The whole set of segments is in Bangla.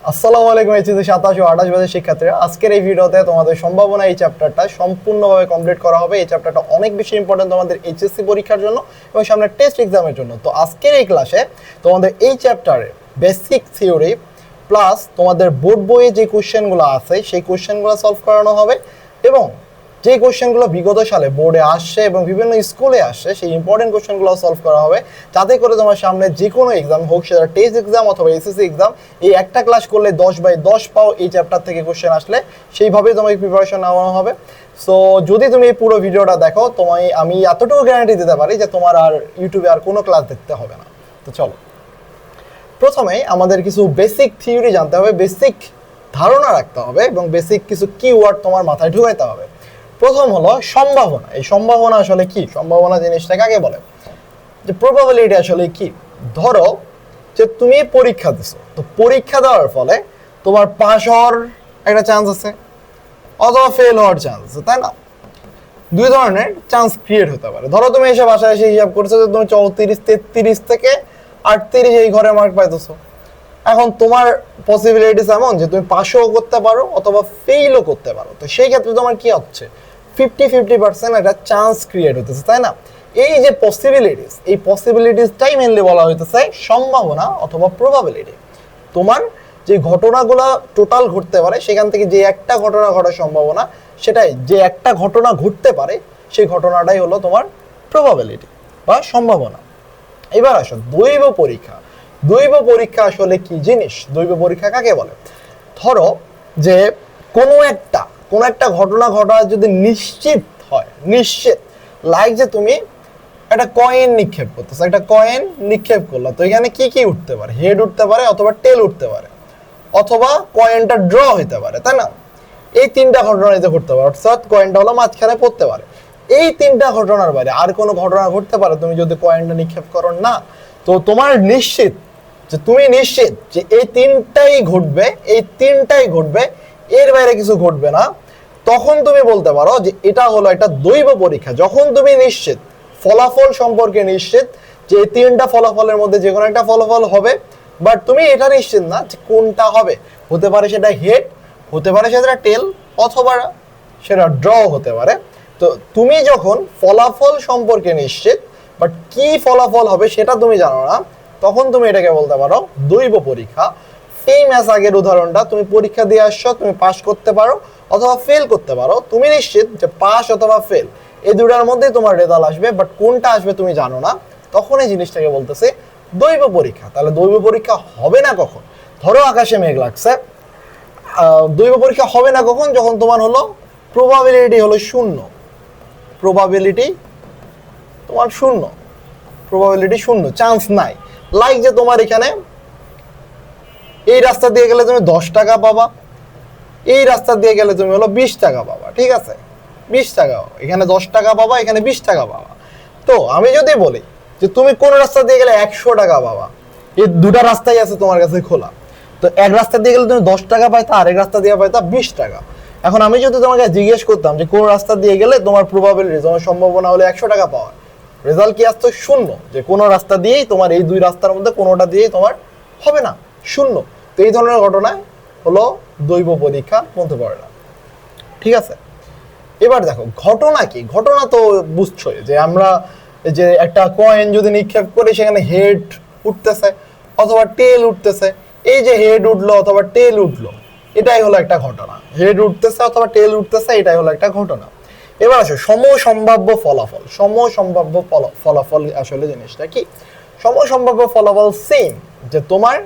আসসালামু আলাইকুম এইচএসসি 27 ও 28 ব্যাচের শিক্ষার্থীরা, আজকের এই ভিডিওতে তোমাদের সম্ভাবনা এই চ্যাপ্টারটা সম্পূর্ণভাবে কমপ্লিট করা হবে। এই চ্যাপ্টারটা অনেক বেশি ইম্পর্টেন্ট তোমাদের এইচএসসি পরীক্ষার জন্য এবং সামনে টেস্ট এক্সামের জন্য। তো আজকের এই ক্লাসে তোমাদের এই চ্যাপ্টারের বেসিক থিওরি প্লাস তোমাদের বোর্ড বইয়ে যে কোশ্চেনগুলো আছে সেই কোশ্চেনগুলো সলভ করানো হবে এবং যে কোশ্চেনগুলো বিগত সালে বোর্ডে আসছে এবং বিভিন্ন স্কুলে আসছে সেই ইম্পর্টেন্ট কোশ্চেনগুলো সলভ করা হবে, যাতে করে তোমার সামনে যে কোনো এক্সাম হোক, সেটা টেস্ট এক্সাম অথবা এসএসসি এক্সাম, এই একটা ক্লাস করলে 10/10 পাও এই চ্যাপ্টার থেকে কোশ্চেন আসলে সেইভাবেই তোমাকে প্রিপারেশন নেওয়া হবে। সো যদি তুমি এই পুরো ভিডিওটা দেখো, আমি এতটুকু গ্যারান্টি দিতে পারি যে তোমার আর ইউটিউবে আর কোনো ক্লাস দেখতে হবে না। তো চলো, প্রথমে আমাদের কিছু বেসিক থিওরি জানতে হবে, বেসিক ধারণা রাখতে হবে এবং বেসিক কিছু কিওয়ার্ড তোমার মাথায় ঢুকাইতে হবে। প্রথম হলো সম্ভাবনা। এই সম্ভাবনা আসলে কি? সম্ভাবনা জিনিসটা কাকে বলে? যে প্রবাবিলিটি আসলে কি? ধরো যে তুমি পরীক্ষা দিছো, তো পরীক্ষা দেওয়ার ফলে তোমার পাস হওয়ার একটা চান্স আছে অথবা ফেল হওয়ার চান্স আছে, তাই না? দুই ধরনের চান্স ক্রিয়েট হতে পারে। ধরো তুমি এসে বাসায় এসে হিসাব করছো যে তুমি 34, 33 থেকে 38 এই ঘরে মার্ক পাইতেছো। এখন তোমার পসিবিলিটিস এমন যে তুমি পাসও করতে পারো অথবা ফেইলও করতে পারো। তো সেই ক্ষেত্রে তোমার কি হচ্ছে? 50-50% একটা চান্স ক্রিয়েট হতেছে, তাই না? এই যে পসিবিলিটিস, এই পসিবিলিটিসটাই মেনলি বলা হইতেছে সম্ভাবনা অথবা প্রবাবিলিটি। তোমার যে ঘটনাগুলো টোটাল ঘটতে পারে সেখান থেকে যে একটা ঘটনা ঘটার সম্ভাবনা, সেটাই যে একটা ঘটনা ঘটতে পারে সেই ঘটনাটাই হলো তোমার প্রবাবিলিটি বা সম্ভাবনা। এবার আসো দৈব পরীক্ষা। দৈব পরীক্ষা আসলে কি জিনিস? দৈব পরীক্ষা কাকে বলে? ধরো যে কোনো একটা ঘটনা ঘটা যদি নিশ্চিত হয়, নিশ্চিত, লাইক যে তুমি একটা কয়েন নিক্ষেপ করতেছো, একটা কয়েন নিক্ষেপ করলো, তো এখানে কি কি উঠতে পারে? হেড উঠতে পারে অথবা টেল উঠতে পারে অথবা কয়েনটা ড্র হইতে পারে, তাই না? এই তিনটা ঘটনা যে ঘটতে পারে, অর্থাৎ কয়েনটা হলো মাঝখানে পড়তে পারে। এই তিনটা ঘটনার বাইরে আর কোনো ঘটনা ঘটতে পারে তুমি যদি কয়েনটা নিক্ষেপ করো না। তো তোমার নিশ্চিত যে তুমি নিশ্চিত যে এই তিনটাই ঘটবে, এই তিনটাই ঘটবে, এর বাইরে কিছু ঘটবে না, তখন তুমি বলতে পারো যে এটা হলো একটা দৈব পরীক্ষা। যখন তুমি নিশ্চিত, ফলাফল সম্পর্কে নিশ্চিত যে এই তিনটা ফলাফলের মধ্যে যে কোনো একটা ফলাফল হবে, বাট তুমি এটা নিশ্চিত না যে কোনটা হবে। হতে পারে সেটা হেড, হতে পারে সেটা টেল, অথবা সেটা ড্র হতে পারে। তো তুমি যখন ফলাফল সম্পর্কে নিশ্চিত বাট কি ফলাফল হবে সেটা তুমি জানো না, তখন তুমি এটাকে বলতে পারো দৈব পরীক্ষা। সেই ম্যাচ আগের উদাহরণটা, তুমি পরীক্ষা দিয়ে আসছো, তুমি পাস করতে পারো অথবা ফেল করতে পারো, তুমি নিশ্চিত যে পাস অথবা ফেল এই দুটার মধ্যেই তোমার রেজাল্ট আসবে, বাট কোনটা আসবে তুমি জানো না, তখন এই জিনিসটাকে বলতেছে দৈব পরীক্ষা। তাহলে দৈব পরীক্ষা হবে না কখন? ধরো আকাশে মেঘ লাগছে, দৈব পরীক্ষা হবে না কখন? যখন তোমার হলো প্রবাবিলিটি হলো 0, প্রবাবিলিটি তোমার 0, প্রবাবিলিটি 0, চান্স নাই। লাইক যে তোমার এখানে এই রাস্তা দিয়ে গেলে তুমি 10 টাকা পাবা, এই রাস্তা দিয়ে গেলে তুমি হলো 20 টাকা পাবা, ঠিক আছে? 20 টাকা পাবা, এখানে 10 টাকা পাবা, এখানে 20 টাকা পাবা। তো আমি যদি বলি যে তুমি কোন রাস্তা দিয়ে গেলে 100 টাকা পাবা, এই দুটা রাস্তাই আছে তোমার কাছে খোলা, তো এক রাস্তা দিয়ে গেলে তুমি 10 টাকা পাইতা, আর এক রাস্তা দিয়ে পাইতা 20 টাকা। এখন আমি যদি তোমাকে জিজ্ঞেস করতাম যে কোন রাস্তা দিয়ে গেলে তোমার প্রবাবিলিটি, তোমার সম্ভাবনা হলো 100 টাকা পাওয়ার, রেজাল্ট কি আসতো? 0, যে কোনো রাস্তা দিয়েই তোমার এই দুই রাস্তার মধ্যে কোনোটা দিয়েই তোমার হবে না, 0। তো এই ধরনের ঘটনায় হলো দৈব পরীক্ষা বলতে পারে না, ঠিক আছে? এবার দেখো ঘটনা কি? ঘটনা তো বুঝছোই যে আমরা যে একটা কয়েন যদি নিক্ষেপ করি সেখানে হেড উঠতেছে অথবা টেল উঠতেছে। এই যে হেড উঠলো অথবা টেল উঠলো, এটাই হলো একটা ঘটনা। হেড উঠতেছে অথবা টেল উঠতেছে, এটাই হলো একটা ঘটনা। এবার আসো সমসম্ভাব্য ফলাফল। সমসম্ভাব্য ফলাফল আসলে জিনিসটা কি? সমসম্ভাব্য ফলাফল সেম, যে তোমার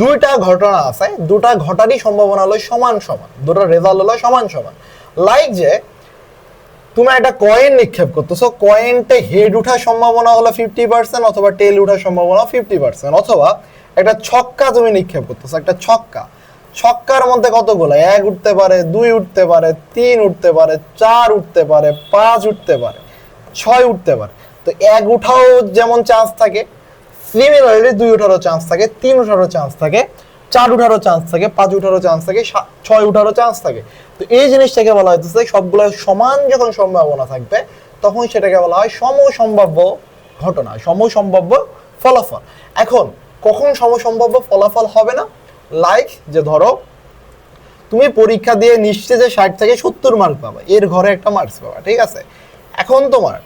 দুইটা ঘটনা আছে, দুটা ঘটারই সম্ভাবনা হলো সমান সমান, দুটো রেজাল্ট হলো সমান সমান। লাইক যে তুমি একটা কয়েন নিক্ষেপ করতেছো, কয়েনটা হেড উঠার সম্ভাবনা হলো 50% অথবা টেল উঠার সম্ভাবনা 50%, অথবা একটা ছক্কা তুমি নিক্ষেপ করতেছো, একটা ছক্কার মধ্যে কতগুলো? 1 উঠতে পারে, 2 উঠতে পারে, 3 উঠতে পারে, 4 উঠতে পারে, 5 উঠতে পারে, 6 উঠতে পারে। তো 1 উঠাও যেমন চান্স থাকে, সিমিলারলি 2 উঠারও চান্স থাকে, 3 উঠারও চান্স থাকে, 4 উঠারও চান্স থাকে, 5 উঠারও চান্স থাকে, 6 উঠারও চান্স থাকে। তো এই জিনিসটাকে বলা হইতেছে সবগুলো সমান যখন সম্ভাবনা থাকবে তখন সেটাকে বলা হয় সমসম্ভাব্য ঘটনা, সমসম্ভাব্য ফলাফল। এখন কখন সমসম্ভাব্য ফলাফল হবে না? লাইক যে ধরো তুমি পরীক্ষা দিয়ে নিশ্চয় যে 60 থেকে 70 মার্ক পাবা, এর ঘরে একটা মার্কস পাবা, ঠিক আছে। এখন তোমার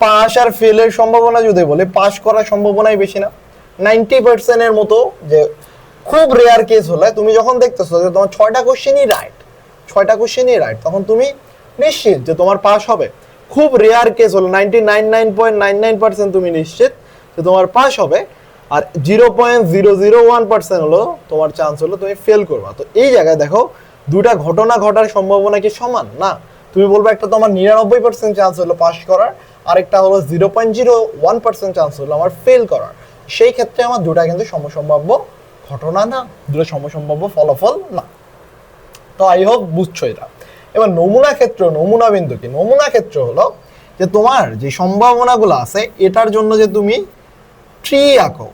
পাস আর ফেলের সম্ভাবনা যদি বলে, পাস করার সম্ভাবনাই বেশি না, 90% এর মতো, যে খুব রেয়ার কেস হলে তুমি যখন দেখতেছো যে তোমার 6টা কোশ্চেনই রাইট, তখন তুমি নিশ্চিত যে তোমার পাস হবে। খুব রেয়ার কেস হলো 99.99% তুমি নিশ্চিত যে তোমার পাস হবে, আর 0.001% হলো তোমার চান্স হলো তুমি ফেল করবা। তো এই জায়গায় দেখো দুটা ঘটনা ঘটার সম্ভাবনা কি সমান না? তুমি বলবে একটা তোমার 99% চান্স হলো পাস করার, আরেকটা হলো 0.01% চান্স হলো আমার ফেল করার। সেই ক্ষেত্রে আমার দুটা কিন্তু সমসম্ভাব্য ঘটনা না, দুটো সমসম্ভাব্য ফলাফল না। তো আই হোপ বুঝছো এটা। এবার নমুনা ক্ষেত্র, নমুনা বিন্দু কি? নমুনা ক্ষেত্র হলো যে তোমার যে সম্ভাবনাগুলো আছে এটার জন্য যে তুমি ট্রি আঁকো,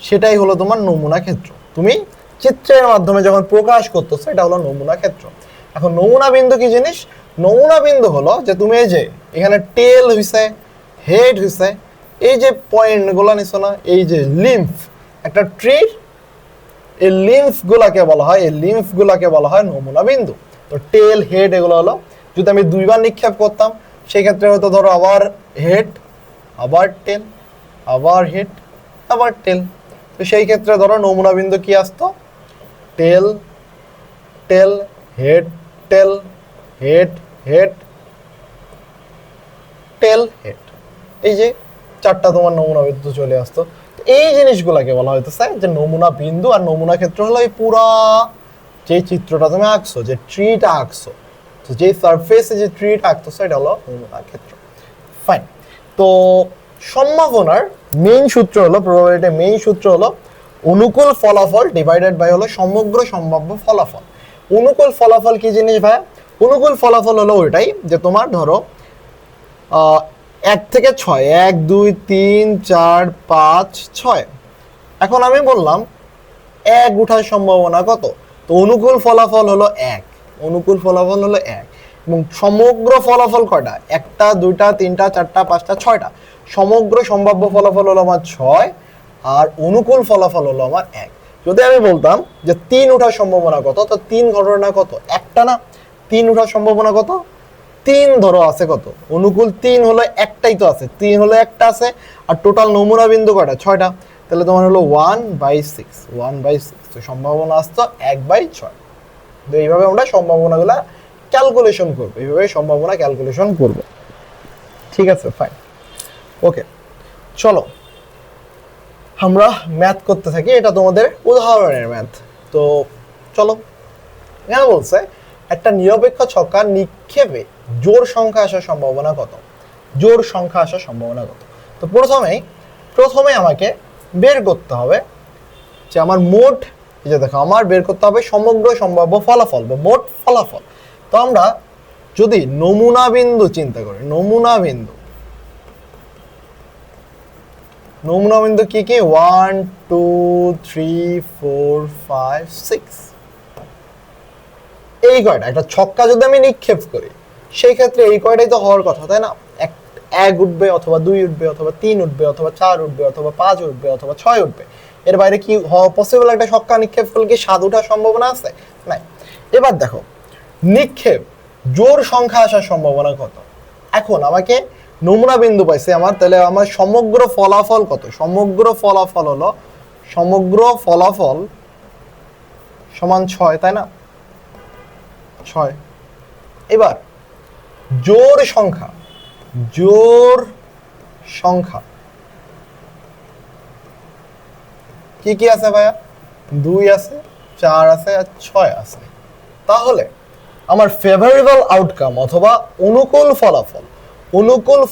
সেটাই হলো তোমার নমুনা ক্ষেত্র। তুমি চিত্রের মাধ্যমে যখন প্রকাশ করতেছো এটা হলো নমুনা ক্ষেত্র। এখন নমুনা বিন্দু কি জিনিস? নমুনা বিন্দু হলো যে তুমি এই যে এখানে টেল হইছে, হেড হইছে, এই যে পয়েন্টগুলো নিছো না, এই যে লিম্ফ একটা ট্রির, এই লিম্ফগুলোকে বলা হয় নমুনা বিন্দু। তো টেল, হেড এগুলো হলো, যদি আমি দুইবার নিক্ষেপ করতাম সেই ক্ষেত্রে হয়তো ধরো আবার হেড, আবার টেল, আবার হেড, আবার টেল। তো সেই ক্ষেত্রে ধরো নমুনা বিন্দু কি আসতো? টেল, tail, head, tail, head, head, tail, head, এই যে চারটা তোমার নমুনা বিন্দু চলে আসতো। এই জিনিসগুলোকে বলা হইতেছে যে নমুনা বিন্দু। আর নমুনা ক্ষেত্র হলো এই পুরা যে চিত্রটা তুমি আঁকছো, যে ট্রিটা আঁকছো, তো যে সারফেসে যে ট্রিটা আঁকতেছো এটা হলো নমুনা ক্ষেত্র। ফাইন। তো সম্ভাবনার মেইন সূত্র হলো, প্রবাবিলিটির মেইন সূত্র হলো অনুকূল ফলাফল ডিভাইডেড বাই হলো সমগ্র সম্ভাব্য ফলাফল। অনুকূল ফলাফল কি জিনিস ভাই? অনুকূল ফলাফল হলো ওইটাই যে তোমার ধরো 1 থেকে 6, 1 2 3 4 5 6, এখন আমি বললাম 1 উঠার সম্ভাবনা কত? তো অনুকূল ফলাফল হলো 1, অনুকূল ফলাফল হলো 1, এবং সমগ্র ফলাফল কয়টা? 1টা 2টা 3টা 4টা 5টা 6টা। সমগ্র সম্ভাব্য ফলাফল হলো আমার 6, আর অনুকূল ফলাফল হলো আমার 1। যদি আমি বলতাম যে 3 উঠার সম্ভাবনা কত, তো 3 ঘটনা কত? একটা না, 3 উঠার সম্ভাবনা কত? 3 ধরো আছে কত? অনুকূল 3 হলো একটাই তো আছে, 3 হলো একটা আছে, আর টোটাল নমুনা বিন্দু কয়টা? 6টা। তাহলে তোমার হলো 1/6, তো সম্ভাবনা আসতো 1/6। তো এইভাবে আমরা সম্ভাবনাগুলা ক্যালকুলেশন করবো, এইভাবে সম্ভাবনা ক্যালকুলেশন করবো, ঠিক আছে? ফাইন, ওকে, চলো আমরা ম্যাথ করতে থাকি। এটা তোমাদের উদাহরণের ম্যাথ। তো চলো, এখানে বলছে একটা নিরপেক্ষ ছক্কা নিক্ষেপে জোড় সংখ্যা আসার সম্ভাবনা কত? জোড় সংখ্যা আসার সম্ভাবনা কত? তো প্রথমে আমাকে বের করতে হবে যে আমার মোট, এই যে দেখো আমার বের করতে হবে সমগ্র সম্ভাব্য ফলাফল বা মোট ফলাফল। তো আমরা যদি নমুনা বিন্দু চিন্তা করি, নমুনা বিন্দু কি কি? 1 2 3 4 5 6, এই কয়টা। একটা ছক্কা যদি আমি নিক্ষেপ করি সেই ক্ষেত্রে এই কয়টাই তো হওয়ার কথা, তাই না? 1 উঠবে, অথবা 2 উঠবে, অথবা 3 উঠবে, অথবা 4 উঠবে, অথবা 5 উঠবে, অথবা 6 উঠবে। এর বাইরে কি হওয়া পসিবল? একটা ছক্কা নিক্ষেপ করলে কি 7 উঠার সম্ভাবনা আছে? নাই। এবার দেখো নিক্ষেপ জোড় সংখ্যা আসার সম্ভাবনা কত? এখন আমাকে নমুনা বিন্দু পাইছে আমার, তাহলে আমার সমগ্র ফলাফল কত? সমগ্র ফলাফল হলো, সমগ্র ফলাফল সমান 6, তাই না? 6। এবার জোড় সংখ্যা কি কি আছে ভাইয়া? 2 আছে, 4 আছে, আর 6 আছে। তাহলে আমার ফেভারেবল আউটকাম অথবা অনুকূল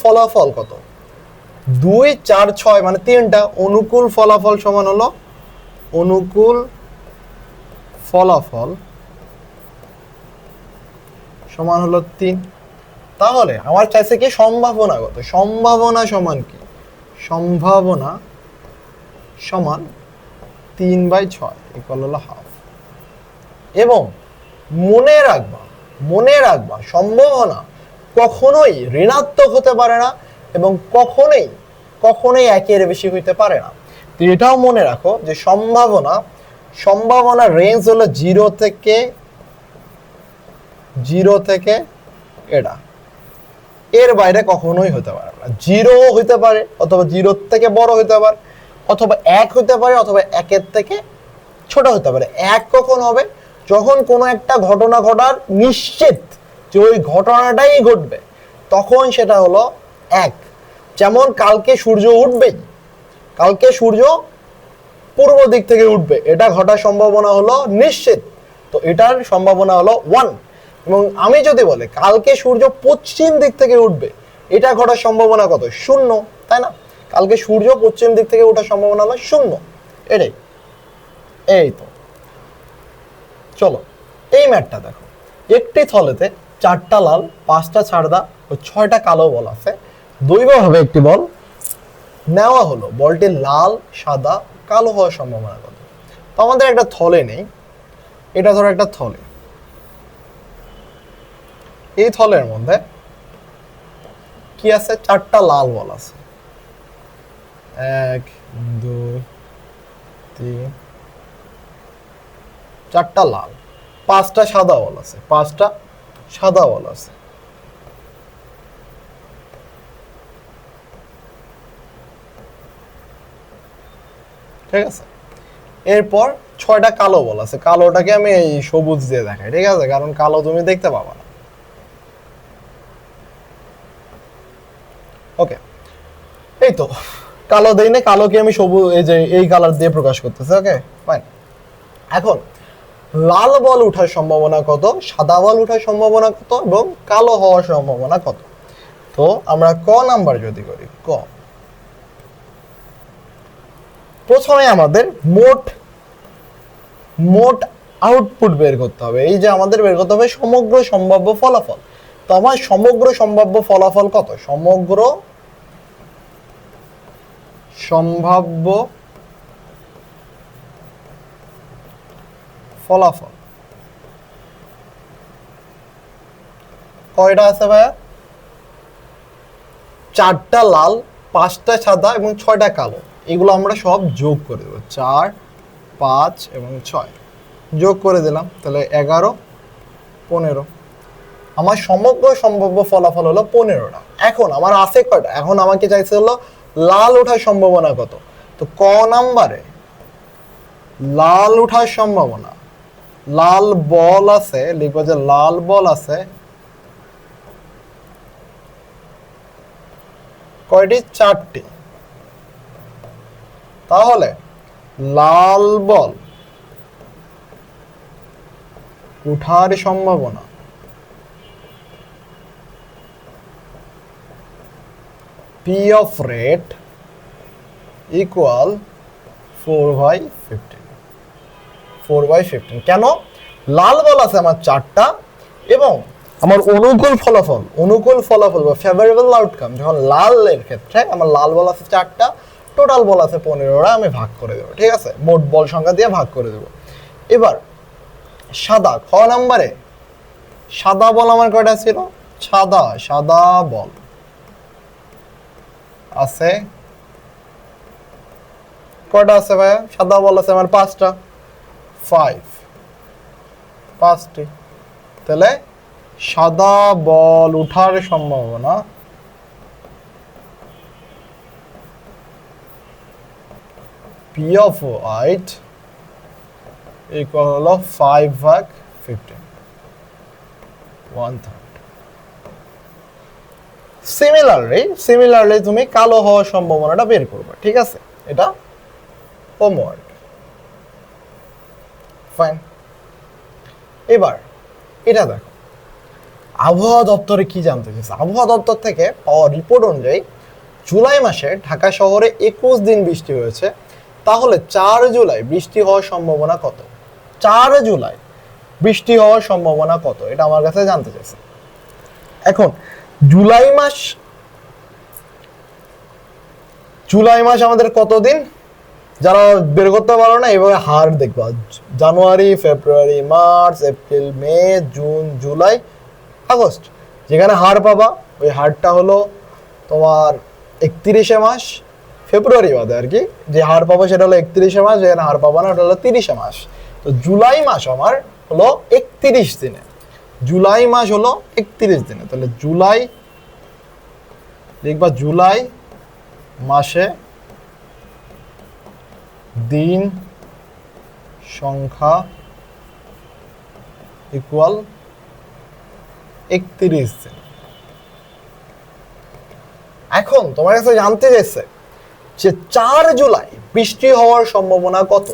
ফলাফল কত? 2 4 6 মানে 3টা। অনুকূল ফলাফল সমান হলো, অনুকূল ফলাফল সমান হলো 3। তাহলে আমার চাইছে কি সম্ভাবনা কত? সম্ভাবনা সমান কি? সম্ভাবনা সমান 3/6 ইকুয়াল হলো হাফ। এবং মনে রাখবা সম্ভাবনা কখনোই ঋণাত্মক হতে পারে না, এবং কখনোই 1-এর বেশি হইতে পারে না। তো এটাও মনে রাখো যে সম্ভাবনা রেঞ্জ হলো জিরো থেকে এটা, এর বাইরে কখনোই হতে পারে না। জিরো হইতে পারে, অথবা জিরোর থেকে বড় হইতে পারে, অথবা এক হতে পারে, অথবা একের থেকে ছোট হতে পারে। এক কখন হবে? যখন কোনো একটা ঘটনা ঘটার নিশ্চিত যে ওই ঘটনাটাই ঘটবে, তখন সেটা হলো এক। যেমন কালকে সূর্য উঠবেই, কালকে সূর্য পূর্ব দিক থেকে উঠবে, এটা ঘটার সম্ভাবনা হলো নিশ্চিত, তো এটার সম্ভাবনা হলো 1। এবং আমি যদি বলি কালকে সূর্য পশ্চিম দিক থেকে উঠবে, এটা ঘটার সম্ভাবনা কত? 0, তাই না? কালকে সূর্য পশ্চিম দিক থেকে ওঠার সম্ভাবনা হলো 0, এটাই। এই তো চলো এই ম্যাটটা দেখো, একটি থলেতে 4টা লাল, 5টা সাদা ও 6টা কালো বল আছে। দৈবভাবে একটি বল নেওয়া হলো, বলটি লাল, সাদা, কালো হওয়ার সম্ভাবনা কত? তো আমাদের একটা থলে নেই, এটা ধরো একটা থলে, এই থলের মধ্যে কি আছে? 4টা লাল বল আছে, 1 2 3, 4টা লাল, 5টা সাদা বল আছে, 5টা সাদা বল আছে। ঠিক আছে, এরপর 6টা কালো বল আছে, কালোটাকে আমি এই সবুজ দিয়ে দেখাই, ঠিক আছে, কারণ কালো তুমি দেখতে পাবা না। ওকে, এই তো কালো দেই না, কালোকে আমি সবুজ এই যে এই কালার দিয়ে প্রকাশ করতেছি। Okay fine. এখন লাল বল ওঠার সম্ভাবনা কত, সাদা বল ওঠার সম্ভাবনা কত, এবং কালো হওয়ার সম্ভাবনা কত? তো আমরা ক নাম্বার যদি করি, ক, প্রথমে আমাদের মোট আউটপুট বের করতে হবে। এই যে আমাদের বের করতে হবে সমগ্র সম্ভাব্য ফলাফল। তো আমার সমগ্র সম্ভাব্য ফলাফল কত? সমগ্র সম্ভাব্য ফলাফল কয়টা আছে ভাইয়া? 4টা লাল, 5টা সাদা এবং 6টা কালো। এগুলো আমরা সব যোগ করে দেবো, 4 5 এবং 6 যোগ করে দিলাম, তাহলে 11 15। আমার সমগ্র সম্ভাব্য ফলাফল হলো 15টা। এখন আমার আছে কয়টা? এখন আমাকে চাইছে হলো লাল ওঠার সম্ভাবনা কত। তো ক নাম্বারে লাল ওঠার সম্ভাবনা, লাল বল আছে, লিখবো যে লাল বল আছে কয়টি? 4টি। তাহলে লাল বল উঠার সম্ভাবনা P of rate equal 4/15। 4/15 কেন? লাল বল আছে আমার 4টা, এবং আমার অনুকূল ফলাফল বা ফেভারেবল আউটকাম যখন লালের ক্ষেত্রে আমার লাল বল আছে 4টা, টোটাল বল আছে 15টা, আমি ভাগ করে দেবো। ঠিক আছে, মোট বল সংখ্যা দিয়ে ভাগ করে দেবো। এবার সাদা, খ নাম্বারে সাদা বল আমার কয়টা ছিল? সাদা বল আছে কয়টা আছে ভাইয়া? সাদা বল আছে আমার 5টা, 5টি। তাহলে সাদা বল উঠার সম্ভাবনা P of white equal হলো 5/15, 1/3। সিমিলারলি তুমি কালো হওয়ার সম্ভাবনাটা বের করবে। ঠিক আছে, এটা হোমওয়ার্ক। ফাইন। এবার এটা দেখো, আবহাওয়া দপ্তরে কি জানতে চাইছে? আবহাওয়া দপ্তর থেকে পাওয়া রিপোর্ট অনুযায়ী জুলাই মাসে ঢাকা শহরে 21 দিন বৃষ্টি হয়েছে। তাহলে 4 জুলাই বৃষ্টি হওয়ার সম্ভাবনা কত? 4 জুলাই বৃষ্টি হওয়ার সম্ভাবনা কত, এটা আমার কাছে জানতে চাইছে। এখন জুলাই মাস আমাদের কত দিন? যারা বের করতে পারো না, এভাবে হার দেখবা, জানুয়ারি, ফেব্রুয়ারি, মার্চ, এপ্রিল, মে, জুন, জুলাই, আগস্ট। যেখানে হার পাবা ওই হারটা হলো তোমার 31 মাস, ফেব্রুয়ারি বাদে আর কি, যে হার পাবো সেটা হলো 31 মাস, যেখানে হার পাবো না ওটা হলো 30 মাস। তো জুলাই মাস আমার হলো 31 দিনে, জুলাই মাস হলো 31 দিনে। তাহলে জুলাই দেখবা, জুলাই মাসে দিন সংখ্যা ইকুয়াল 31 দিন। এখন তোমার কাছে জানতে চাইছে যে 4 জুলাই বৃষ্টি হওয়ার সম্ভাবনা কত।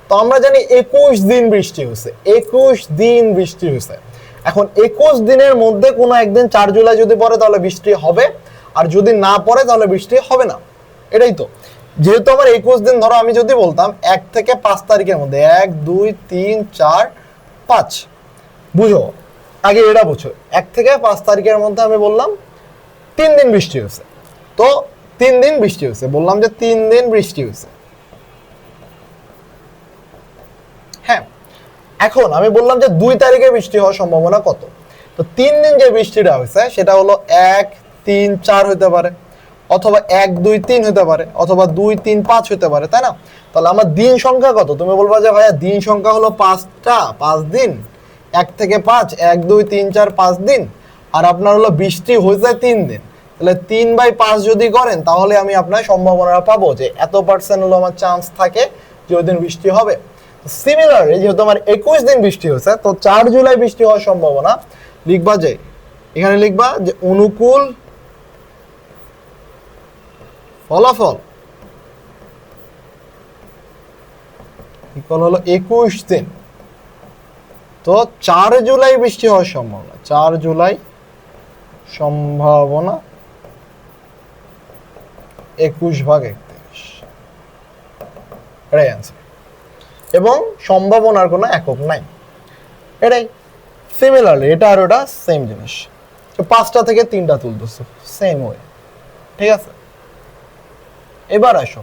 তো আমরা জানি 21 দিন বৃষ্টি হয়েছে, 21 দিন বৃষ্টি হয়েছে। এখন 21 দিনের মধ্যে কোনো একদিন 4 জুলাই যদি পড়ে তাহলে বৃষ্টি হবে, আর যদি না পড়ে তাহলে বৃষ্টি হবে না। এটাই তো, যেহেতু আমার 21 দিন, ধরো আমি যদি বলতাম 1 থেকে 5 তারিখের মধ্যে, 1 2 3 4 5, বুঝো আগে এটা বুঝো, 1 থেকে 5 তারিখের মধ্যে আমি বললাম 3 দিন বৃষ্টি হয়েছে। তো 3 দিন বৃষ্টি হয়েছে, বললাম যে 3 দিন বৃষ্টি হয়েছে। হ্যাঁ, এখন আমি বললাম যে 2 তারিখে বৃষ্টি হওয়ার সম্ভাবনা কত। তো 3 দিন যে বৃষ্টিটা হয়েছে সেটা হলো 1 3 4 হতে পারে, অথবা 1 2 3 হতে পারে, অথবা 2 3 5 হতে পারে, তাই না? তাহলে আমার দিন সংখ্যা কত? তুমি বলবা যে ভাইয়া দিন সংখ্যা হলো 5টা, 5 দিন, 1 থেকে 5, 1 2 3 4 5 দিন, আর আপনার হলো বৃষ্টি হয়েছে 3 দিন। তাহলে 3/5 যদি করেন তাহলে আমি আপনার সম্ভাবনা পাবো যে এত % হলো আমার চান্স থাকে যে ওই দিন বৃষ্টি হবে। সিমিলারলি যেহেতু আমার 21 দিন বৃষ্টি হয়েছে, তো 4 জুলাই বৃষ্টি হওয়ার সম্ভাবনা লিখবা যে, এখানে লিখবা যে অনুকূল ফলাফল ইকুয়াল হলো 21 দিন। তো 4 জুলাই বৃষ্টি হওয়ার সম্ভাবনা, 4 জুলাই সম্ভাবনা 21/31, এটাই অ্যান্সার। এবং সম্ভাবনার কোনো একক নাই, এটাই। সিমিলারলি এটা আর ওটা সেম জিনিস, 5টা থেকে 3টা তুলতেছে সেম ওয়ে, ঠিক আছে? এবার আসো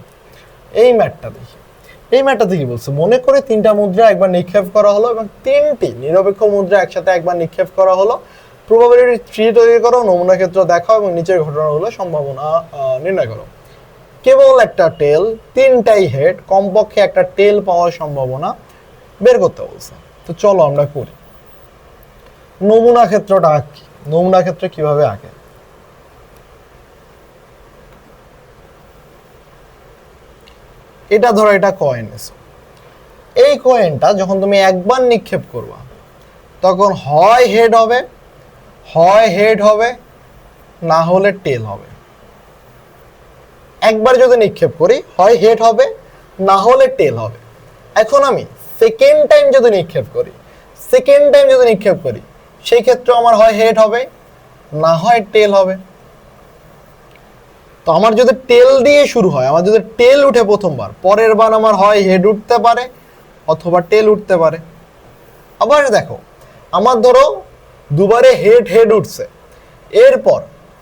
এই ম্যাটটা দেখি। এই ম্যাটটাতে কি বলছে, মনে করে 3টা মুদ্রা একবার নিক্ষেপ করা হলো এবং 3টি নিরপেক্ষ মুদ্রা একসাথে একবার নিক্ষেপ করা হলো। প্রবাবিলিটি ট্রি তৈরি করো, নমুনা ক্ষেত্র দেখাও এবং নিচের ঘটনাগুলো সম্ভাবনা নির্ণয় করো। কেবল একটা টেল, 3টাই হেড, কমপক্ষে একটা টেল পাওয়ার সম্ভাবনা বের করতে বলছে। তো চলো আমরা করি। নমুনা ক্ষেত্রটা আঁকি। নমুনা ক্ষেত্র কিভাবে আঁকে? এটা ধরো এটা কয়েন এসো। এই কয়েনটা যখন তুমি একবার নিক্ষেপ করবা তখন হয় হেড হবে, হয় হেড হবে, না হলে টেল হবে। একবার যদি নিক্ষেপ করি হয় হেড হবে, না হলে টেল হবে। এখন আমি সেকেন্ড টাইম যদি নিক্ষেপ করি, সেই ক্ষেত্রে আমার হয় হেড হবে, না হয় টেল হবে। তো আমার যদি টেল দিয়ে শুরু হয়, আমার যদি টেল উঠে প্রথমবার, পরের বার আমার হয় হেড উঠতে পারে অথবা টেল উঠতে পারে। আবার দেখো আমার ধরো দুবারে হেড হেড উঠছে, এরপর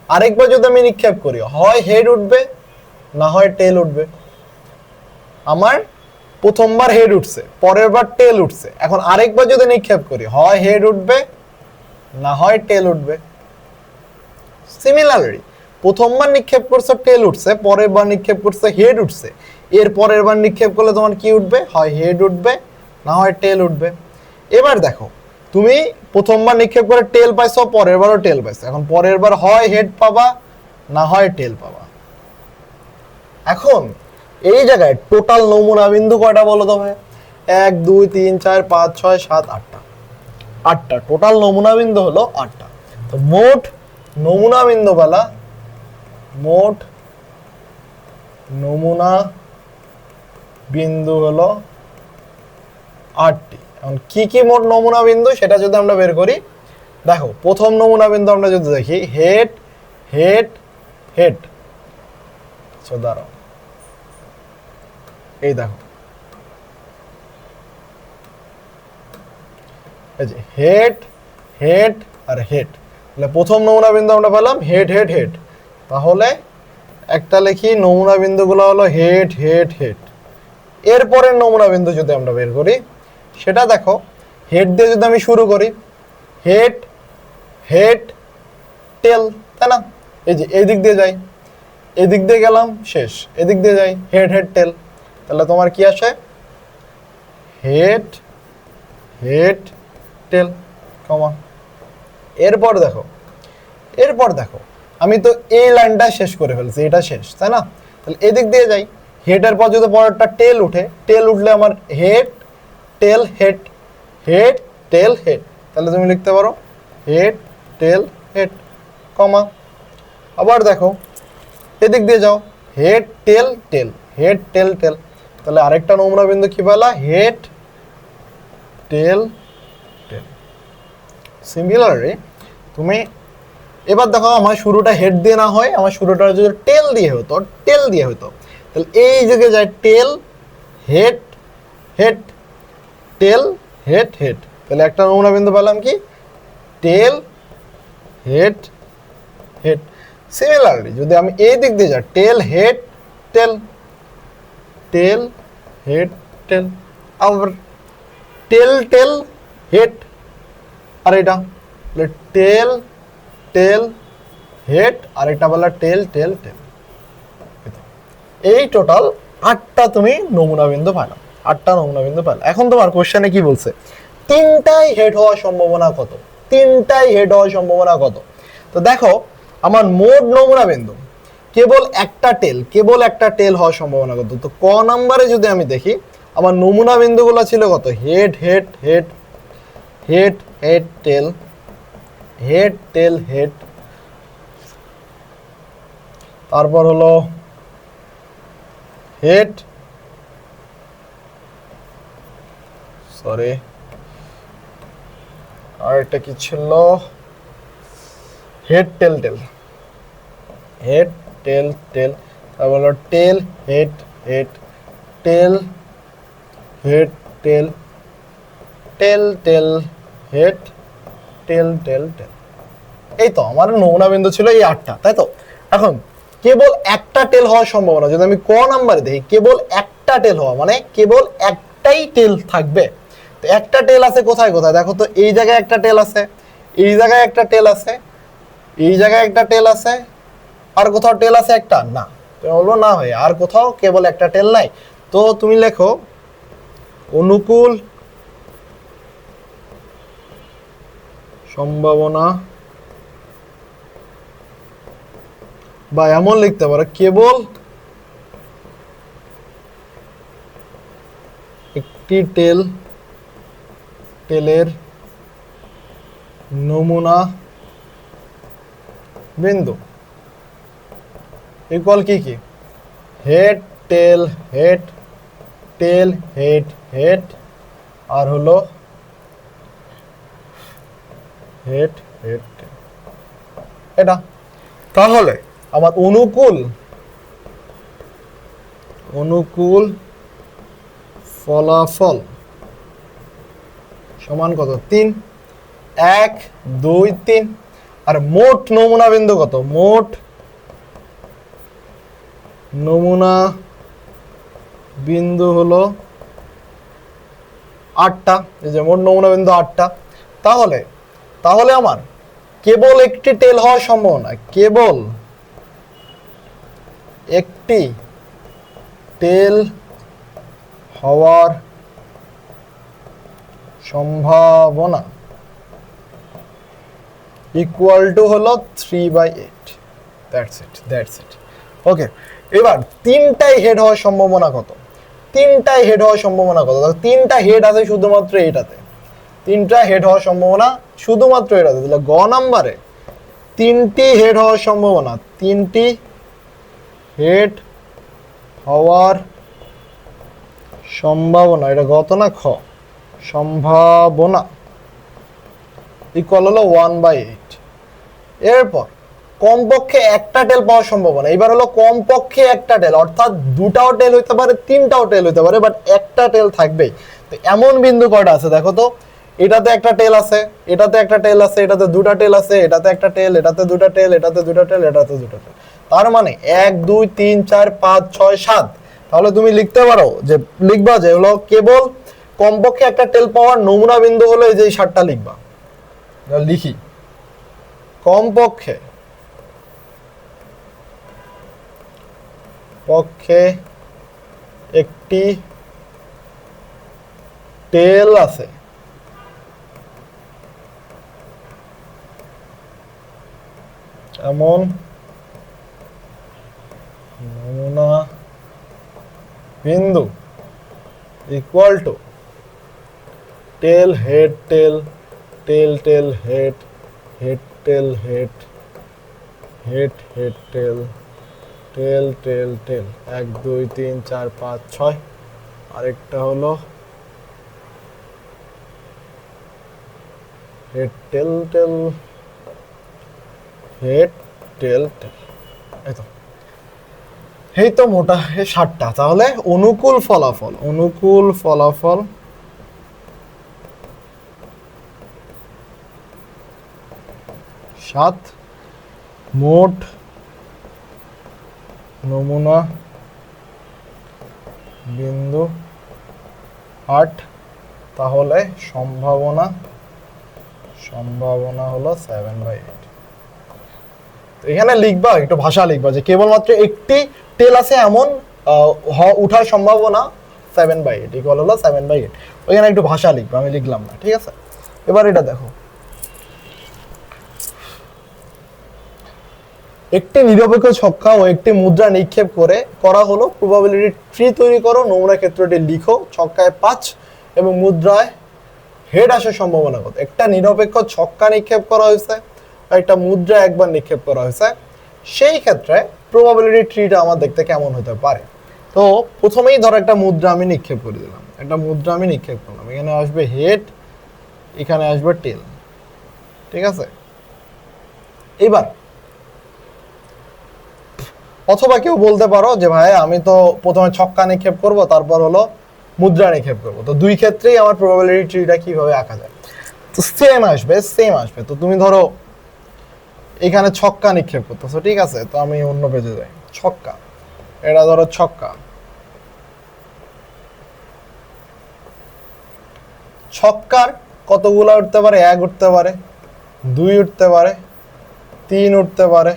আরেকবার যদি আমি নিক্ষেপ করি হয় হেড উঠবে, না হয় টেল উঠবে। আমার প্রথমবার হেড উঠছে, পরের বার টেল উঠছে, এখন আরেকবার যদি নিক্ষেপ করি হয় হেড উঠবে, না হয় টেল উঠবে। সিমিলারলি প্রথমবার নিক্ষেপ করছে টেল উঠছে, পরের বার নিক্ষেপ করছে হেড উঠছে, এর পরের বার নিক্ষেপ করলে তোমার কি উঠবে? হয় হেড উঠবে, না হয় টেল উঠবে। এবার দেখো তুমি প্রথমবার নিক্ষেপ করে টেল পাইছো, পরের বারও টেল পাইছো, এখন পরের বার হয় হেড পাবা, না হয় টেল পাবা। এখন এই জায়গায় টোটাল নমুনা বিন্দু কয়টা বলো তো ভাই? 1 2 3 4 5 6 7 8টা, 8টা টোটাল নমুনা বিন্দু হলো 8টা। তো মোট নমুনা বিন্দু বলা, মোট নমুনা বিন্দু হলো 8টি। এখন কি কি মোট নমুনা বিন্দু সেটা যদি আমরা বের করি, দেখো প্রথম নমুনা বিন্দু আমরা যদি দেখি হেড হেড হেড, দাঁড়াও এই দেখো এই যে হেড হেড আর হেড, তাহলে প্রথম নমুনা বিন্দু আমরা পেলাম হেড হেড হেড। তাহলে একটা লিখি নমুনা বিন্দুগুলো হলো হেড হেড হেড। এরপরের নমুনা বিন্দু যদি আমরা বের করি সেটা দেখো হেড দিয়ে যদি আমি শুরু করি, হেড হেড টেল, তাই না? এই যে এই দিক দিয়ে যাই, এদিক দিয়ে গেলাম শেষ, এদিক দিয়ে যাই হেড হেড টেল, তাহলে তোমার কি আসে হেড হেড টেল কমা। এরপর দেখো আমি তো এই লাইনটা শেষ করে ফেলছি, এটা শেষ তাই না, তাহলে এদিক দিয়ে যাই হেডের পর যদি পরেরটা টেল উঠে, টেল উঠলে আমার head tail head head tail head, তাহলে তুমি লিখতে পারো হেড টেল হেড কমা। আবার দেখো এদিক দিয়ে যাও head tail tail head tail টেল, তাহলে আরেকটা নমুনা বিন্দু কি পেলা হেড টেল টেল। সিমিলারলি তুমি এবার দেখো আমার শুরুটা হেড দিয়ে না হয়, আমার শুরুটা যদি টেল দিয়ে হতো তাহলে এই জায়গায় যায় টেল head head tail head head, তাহলে একটা নমুনা বিন্দু পেলাম কি টেল হেড হেড। সিমিলারলি যদি আমি এই দিক দিয়ে যাই টেল হেড টেল টেল হেড টেল, আবার টেল টেল হেড, আর এটা টেল টেল হেড, আরেকটা বলা টেল টেল টেল। এই টোটাল 8টা তুমি নমুনা বিন্দু পাইলো, 8টা নমুনা বিন্দু পাইলো। এখন তোমার কোশ্চেনে কি বলছে তিনটাই হেড হওয়ার সম্ভাবনা কত, তিনটাই হেড হওয়ার সম্ভাবনা কত। তো দেখো আমার মোট নমুনা বিন্দু কেবল একটা টেল হওয়ার সম্ভাবনা কত, তো ক নাম্বারে যদি আমি দেখি আমার নমুনা বিন্দুগুলো ছিল কত head head head head head tail head tail head, তারপর হলো হেড সরি আর এটা কি ছিল head tail tail head tail tail, তারপর হলো tail head head tail head tail tail tail head tail tail tail. এই তো আমার নমুনা বিন্দু ছিল এই 8টা, তাই তো। এখন কেবল একটা টেল হওয়ার সম্ভাবনা যদি আমি ক নাম্বারে দেখি, কেবল একটা টেল হওয়া মানে কেবল একটাই টেল থাকবে। তো একটা টেল আছে কোথায় কোথায় দেখো তো, এই জায়গায় একটা টেল আছে, এই জায়গায় একটা টেল আছে, এই জায়গায় একটা টেল আছে, আর কোথাও টেল আছে একটা না, বলবো না হয় আর কোথাও কেবল একটা টেল নাই। তো তুমি লেখো অনুকূল সম্ভাবনা, বা এমন লিখতে পারো কেবল একটি টেলের নমুনা বিন্দু ইকুয়াল কি কি head tail head tail head head, আর হলো হেড হেড এটা। তাহলে আমার অনুকূল ফলাফল সমান কত 3, 1 2 3, আর মোট নমুনা বিন্দু কত, মোট নমুনা বিন্দু হলো 8টা, এই যে মোট নমুনা বিন্দু 8টা। তাহলে আমার কেবল একটি টেল হওয়ার সম্ভাবনা, কেবল একটি টেল হওয়ার সম্ভাবনা ইকুয়াল টু হলো 3/8, দ্যাটস ইট। ওকে, এবার তিনটাই হেড হওয়ার সম্ভাবনা কত, তিনটাই হেড হওয়ার সম্ভাবনা কত, তিনটা হেড আছে শুধুমাত্র এটাতে, তিনটা হেড হওয়ার সম্ভাবনা শুধুমাত্র এটাতে, তাহলে গ নাম্বারে তিনটি হেড হওয়ার সম্ভাবনা, তিনটি হেড হওয়ার সম্ভাবনা, এটা গত না খ, সম্ভাবনা ইকুয়াল হলো 1/8। এরপর কমপক্ষে একটা টেল পাওয়ার সম্ভাবনা, এবার হলো কমপক্ষে একটা টেল, অর্থাৎ দুটাও টেল হইতে পারে, তিনটাও টেল হইতে পারে, বাট একটা টেল থাকবেই। তো এমন বিন্দু কয়টা আছে দেখো তো, এটাতে একটা টেল আছে, এটাতে একটা টেল আছে, এটাতে দুটা টেল আছে, এটাতে একটা টেল, এটাতে দুটা টেল, এটাতে দুটা টেল, এটাতে দুটা টেল, তার মানে 1 2 3 4 5 6 7। তাহলে তুমি লিখতে পারো যে লিখবা যে হলো কেবল কমপক্ষে একটা টেল পাওয়ার নমুনা বিন্দু হলো এই যে 7টা লিখবা, লিখি কমপক্ষে পক্ষে একটি টেল আছে, এমন নমুনা বিন্দু equal to tail head tail tail tail head head tail head head head tail tail tail tail 1 2 3 4 5 6 আরেকটা হলো head tail tail head tail tail. এই তো মোটা 7টা। তাহলে অনুকূল ফলাফল 7, মোট নমুনা বিন্দু 8, তাহলে সম্ভাবনা হলো 7/8। এখানে লিখবা, একটু ভাষা লিখবা যে কেবলমাত্র একটি টেল আছে এমন উঠার সম্ভাবনা 7/8 ইকুয়াল হলো 7/8। ওইখানে একটু ভাষা লিখবা, আমি লিখলাম না, ঠিক আছে। এবার এটা দেখো, একটি নিরপেক্ষ ছক্কা ও একটি মুদ্রা নিক্ষেপ করা হলো। প্রবাবিলিটি ট্রি তৈরি করো, নমুনা ক্ষেত্রটি লিখো। ছক্কায় 5 এবং মুদ্রায় হেড আসার সম্ভাবনা কত? একটা নিরপেক্ষ ছক্কা নিক্ষেপ করা হয়েছে, একটা মুদ্রা একবার নিক্ষেপ করা হয়েছে, সেই ক্ষেত্রে প্রবাবিলিটি ট্রিটা আমার দেখতে কেমন হতে পারে। তো প্রথমেই ধরো একটা মুদ্রা আমি নিক্ষেপ করে দিলাম, এখানে আসবে হেড, এখানে আসবে টেল, ঠিক আছে। এবার অথবা কেউ বলতে পারো যে ভাই আমি তো প্রথমে ছক্কা নিক্ষেপ করব, তারপর হলো মুদ্রা নিক্ষেপ করব, তো দুই ক্ষেত্রেই আমার প্রবাবিলিটি ট্রিটা কিভাবে আঁকা যায়? তো সেম আসবে। তো তুমি ধরো এখানে ছক্কা নিক্ষেপ করতেছো, ঠিক আছে, তো আমি অন্য পেজে যাই। ছক্কা, এটা ধরো ছক্কা, ছক্কার কতগুলা উঠতে পারে? 1 উঠতে পারে, 2 উঠতে পারে, 3 উঠতে পারে।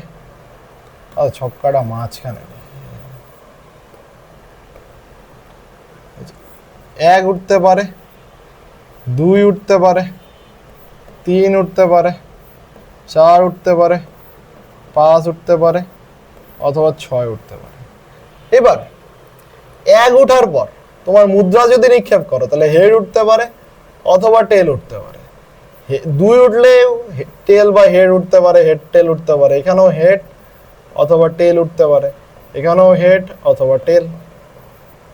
আর ছক্কাটা মাঝখানে, 1 উঠতে পারে, 2 উঠতে পারে, 3 উঠতে পারে, 4 উঠতে পারে, 5 উঠতে পারে, অথবা 6 উঠতে পারে। এবার 1 উঠার পর তোমার মুদ্রা যদি নিক্ষেপ করো, তাহলে হেড উঠতে পারে অথবা টেল উঠতে পারে। 2 উঠলে টেল বা হেড উঠতে পারে, হেড টেল উঠতে পারে। এখানেও হেড অথবা টেল উঠতে পারে, এখানেও হেড অথবা টেল,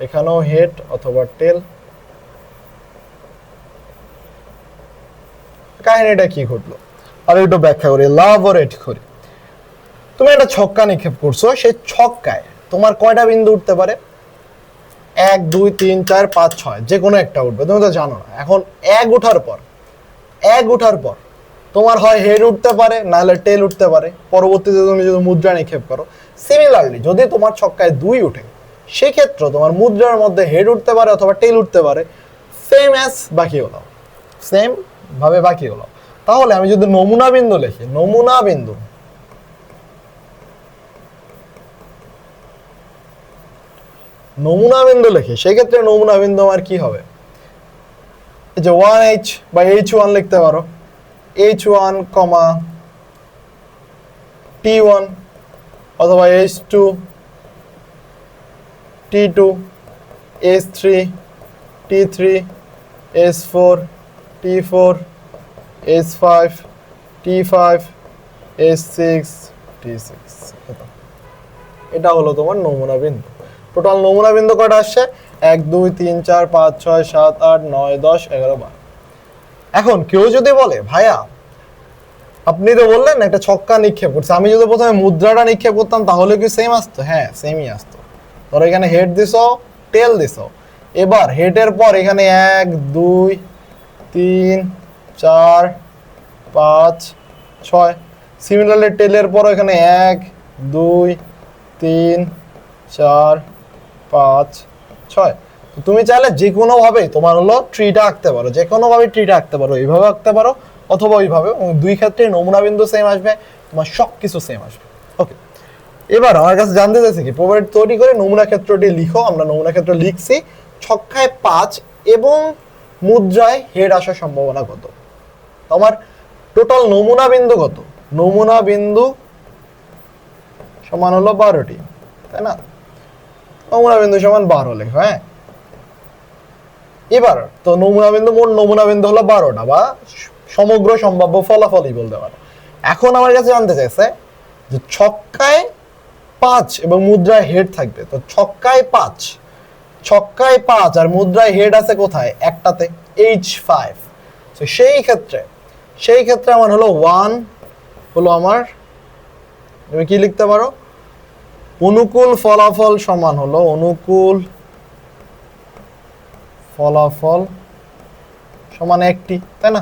এখানেও হেড অথবা টেল। কাহিনীটা কি ঘটলো আর একটু ব্যাখ্যা করি, এলাবোরেট করি। তুমি একটা ছক্কা নিক্ষেপ করছো, সেই ছক্কায় তোমার কয়টা বিন্দু উঠতে পারে? 1 2 3 4 5 6, যে কোনো একটা উঠবে, তুমি তো জানো না। এখন 1 উঠার পর তোমার হয় হেড উঠতে পারে, নাহলে টেল উঠতে পারে। পরবর্তীতে তুমি যদি মুদ্রা নিক্ষেপ করো, সিমিলারলি যদি তোমার ছক্কায় 2 উঠে, সেক্ষেত্রে তোমার মুদ্রার মধ্যে হেড উঠতে পারে অথবা টেল উঠতে পারে। সেম ভাবে বাকি হলো। তাহলে আমি যদি নমুনা বিন্দু লিখি, নমুনা বিন্দু লিখি, সেক্ষেত্রে নমুনা বিন্দু আমার কি হবে? যে 1h বা h1 লিখতে পারো, h1, t1, অথবা h2, t2, h3, t3, h4, t4, h5, t5, h6, t6। এটা হলো তোমার নমুনা বিন্দু। টোটাল নমুনা বিন্দু কয়টা আসছে? 1 2 3 4 5 6 7 8 9 10 11 12। এখন কেউ যদি বলে ভাইয়া আপনি তো বললেন একটা ছক্কা নিক্ষেপ করছে, আমি যদি প্রথমে মুদ্রাটা নিক্ষেপ করতাম তাহলে কি সেম আসতো? হ্যাঁ, সেমই আসতো। ধরো এখানে হেড দিছো, টেল দিছো, এবার হেডের পর এখানে 1 2 3 4 5 6, সিমিলারলি টেলের পর এখানে 1 2 3 4 5 6। তুমি চাইলে যে কোনোভাবে তোমার হলো ট্রিটা আঁকতে পারো, এইভাবে আঁকতে পারো অথবা ওইভাবে। দুই ক্ষেত্রে নমুনা বিন্দু সেম আসবে, তোমার সব কিছু সেম আসবে। ওকে, এবার আমার কাছে জানতে চাইছে কি, প্রবাবিলিটি তৈরি করে নমুনা ক্ষেত্রটি লিখো। আমরা নমুনা ক্ষেত্র লিখছি, ছক্কায় 5 এবং মুদ্রায় হেড আসার সম্ভাবনা কত। আমার টোটাল নমুনা বিন্দু কত? নমুনা বিন্দু সমান হলো 12টি, তাই না? নমুনা বিন্দু সমান 12 লেখো। হ্যাঁ, এবার তো নমুনা বিন্দু, মোট নমুনা বিন্দু হলো 12টা, বা সমগ্র সম্ভাব্য ফলাফলই বলতে পারো। এখন আমার কাছে জানতে চাইছে যে ছক্কায় 5 এবং মুদ্রায় হেড থাকবে, তো ছক্কায় 5 আর মুদ্রায় হেড আছে কোথায়? একটাতে, H5। তো সেই ক্ষেত্রে আমার হলো 1 হলো আমার, তুমি কি লিখতে পারো? অনুকূল ফলাফল সমান হলো অনুকূল ফলাফল সমান 1টি, তাই না?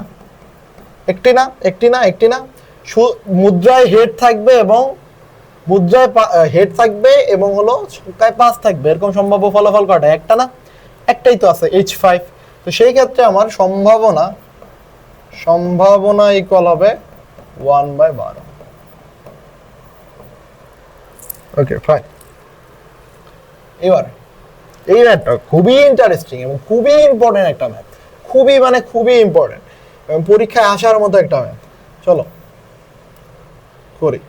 একটি না মুদ্রায় হেড থাকবে এবং মুদ্রায় হেড থাকবে এবং হলো ছক্কায় 5 থাকবে, এরকম সম্ভাব্য ফলাফল কয়টা? একটা না? একটাই তো আছে, H5। তো সেই ক্ষেত্রে আমার সম্ভাবনা ইকুয়াল হবে 1/12। ওকে, ফাইন। এবার এই ম্যাথটা খুবই ইন্টারেস্টিং এবং খুবই ইম্পর্টেন্ট একটা ম্যাথ, খুবই ইম্পর্টেন্ট এবং পরীক্ষায় আসার মতো একটা ম্যাথ। চলো করি।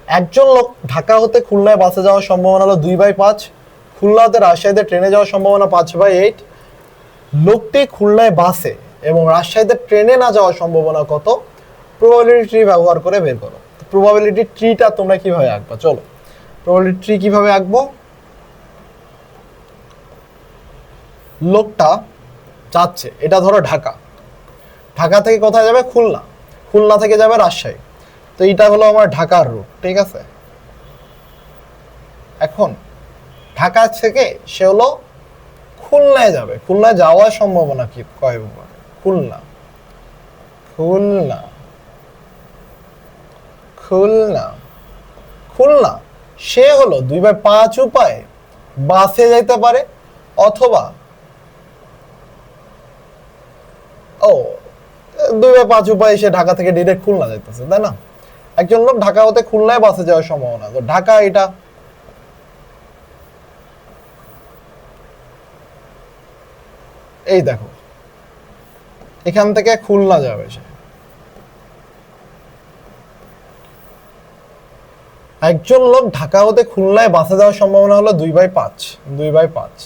একজন লোক ঢাকা হতে খুলনায় বাসে যাওয়ার সম্ভাবনা হলো 2/5, খুলনা হতে রাজশাহীতে ট্রেনে যাওয়ার সম্ভাবনা 5/8। লোকটি খুলনায় বাসে এবং রাজশাহীতে ট্রেনে না যাওয়ার সম্ভাবনা কত? প্রবাবিলিটি ট্রি ব্যবহার করে বের করো। প্রবাবিলিটি ট্রিটা তোমরা কিভাবে আঁকবা? চলো প্রবাবিলিটি ট্রি কিভাবে আঁকবো। লোকটা যাচ্ছে, এটা ধরো ঢাকা থেকে কোথায় যাবে? খুলনা থেকে যাবে রাজশাহী। তো এইটা হলো আমার ঢাকার রুট, ঠিক আছে? এখন ঢাকা থেকে সে হলো খুলনায় যাবে, খুলনায় যাওয়ার সম্ভাবনা কি? খুলনা সে হলো 2/5 উপায়ে বাসে যাইতে পারে, অথবা 2/5 উপায়ে সে ঢাকা থেকে ডিরেক্ট খুলনা যাইতেছে, তাই না? একজন লোক ঢাকা হতে খুলনায় বাসে যাওয়ার সম্ভাবনা, তো ঢাকা এটা, এই দেখো এখান থেকে খুলনা যাবে সে। একজন লোক ঢাকা হতে খুলনায় বাসে যাওয়ার সম্ভাবনা হলো 2/5,